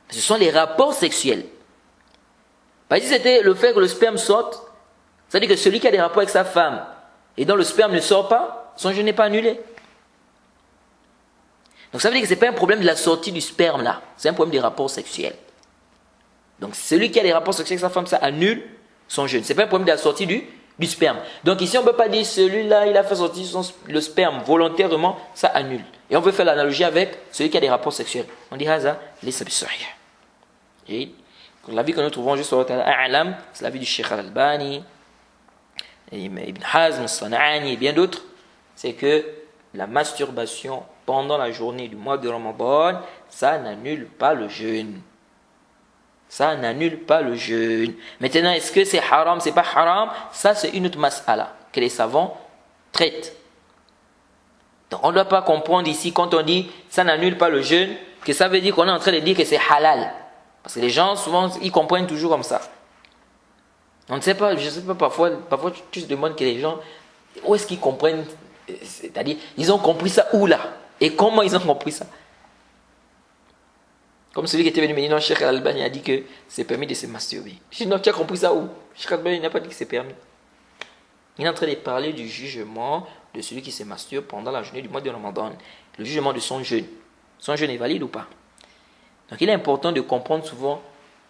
Ce sont les rapports sexuels. Parce que si c'était le fait que le sperme sorte, ça veut dire que celui qui a des rapports avec sa femme et dont le sperme ne sort pas, son jeûne n'est pas annulé. Donc ça veut dire que ce n'est pas un problème de la sortie du sperme là, c'est un problème des rapports sexuels. Donc celui qui a des rapports sexuels avec sa femme, ça annule son jeûne. Ce n'est pas un problème de la sortie du sperme. Donc ici on ne peut pas dire celui-là, il a fait sortir le sperme volontairement, ça annule. Et on veut faire l'analogie avec celui qui a des rapports sexuels. On dit Haza, laysa bisahih. L'avis que nous trouvons juste sur A'lam, c'est l'avis du Cheikh Al-Albani, Ibn Hazm, San'ani et bien d'autres, c'est que la masturbation pendant la journée du mois de Ramadan, ça n'annule pas le jeûne. Ça n'annule pas le jeûne. Maintenant, est-ce que c'est haram, c'est pas haram? Ça, c'est une autre mas'ala que les savants traitent. Donc, on ne doit pas comprendre ici, quand on dit ça n'annule pas le jeûne, que ça veut dire qu'on est en train de dire que c'est halal. Parce que les gens, souvent, ils comprennent toujours comme ça. On ne sait pas, je ne sais pas, parfois tu te demandes que les gens, où est-ce qu'ils comprennent? C'est-à-dire, ils ont compris ça où là? Et comment ils ont compris ça? Comme celui qui était venu me dire, non, Cheikh Al-Albani a dit que c'est permis de se masturber. Je dis, non, tu as compris ça où? Cheikh Al-Albani n'a pas dit que c'est permis. Il est en train de parler du jugement de celui qui se masturbe pendant la journée du mois de Ramadan. Le jugement de son jeûne. Son jeûne est valide ou pas? Donc il est important de comprendre souvent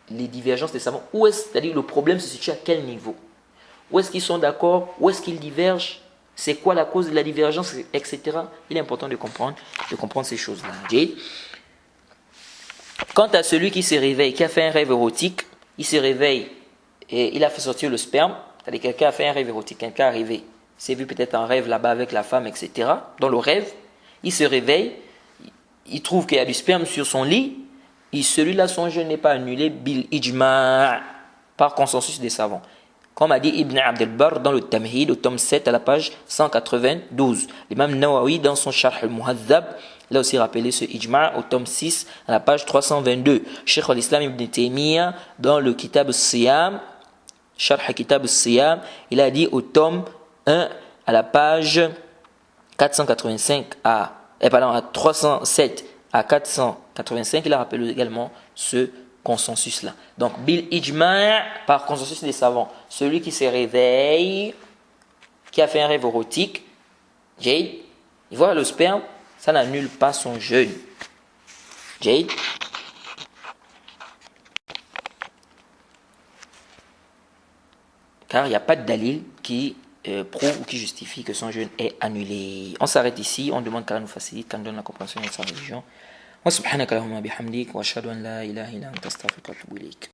les divergences des savants. Où est-ce, c'est-à-dire le problème se situe à quel niveau? Où est-ce qu'ils sont d'accord? Où est-ce qu'ils divergent? c'est quoi la cause de la divergence, etc. Il est important de comprendre ces choses-là. Okay? Quant à celui qui se réveille, qui a fait un rêve érotique, il se réveille et il a fait sortir le sperme, c'est-à-dire quelqu'un a fait un rêve érotique, quelqu'un est arrivé, il s'est vu peut-être en rêve là-bas avec la femme, etc. Dans le rêve, il se réveille, il trouve qu'il y a du sperme sur son lit, et celui-là, son jeûne n'est pas annulé, bil ijma', par consensus des savants. Comme a dit Ibn Abd al-Barr dans le Tamhid, au tome 7, à la page 192. L'imam Nawawi, dans son Sharh al-Muhadhab, il a aussi rappelé ce ijma' au tome 6, à la page 322. Cheikh al-Islam Ibn Taymiyyah, dans le Kitab al-Siyam, Sharh Kitab al-Siyam, il a dit au tome 1, à la page 485 à 307 à 485, il a rappelé également ce consensus-là. Donc, bil ijma', par consensus des savants, celui qui se réveille, qui a fait un rêve érotique, Jade, il voit le sperme, ça n'annule pas son jeûne. Jade. Car il n'y a pas de dalil qui prouve ou qui justifie que son jeûne est annulé. On s'arrête ici, on demande qu'Allah nous facilite, qu'Allah nous donne la compréhension de sa religion. Wa subhanaka Allahumma bihamdik wa ashhadu an la ilaha illa anta astaghfiruka wa atubu ilayk.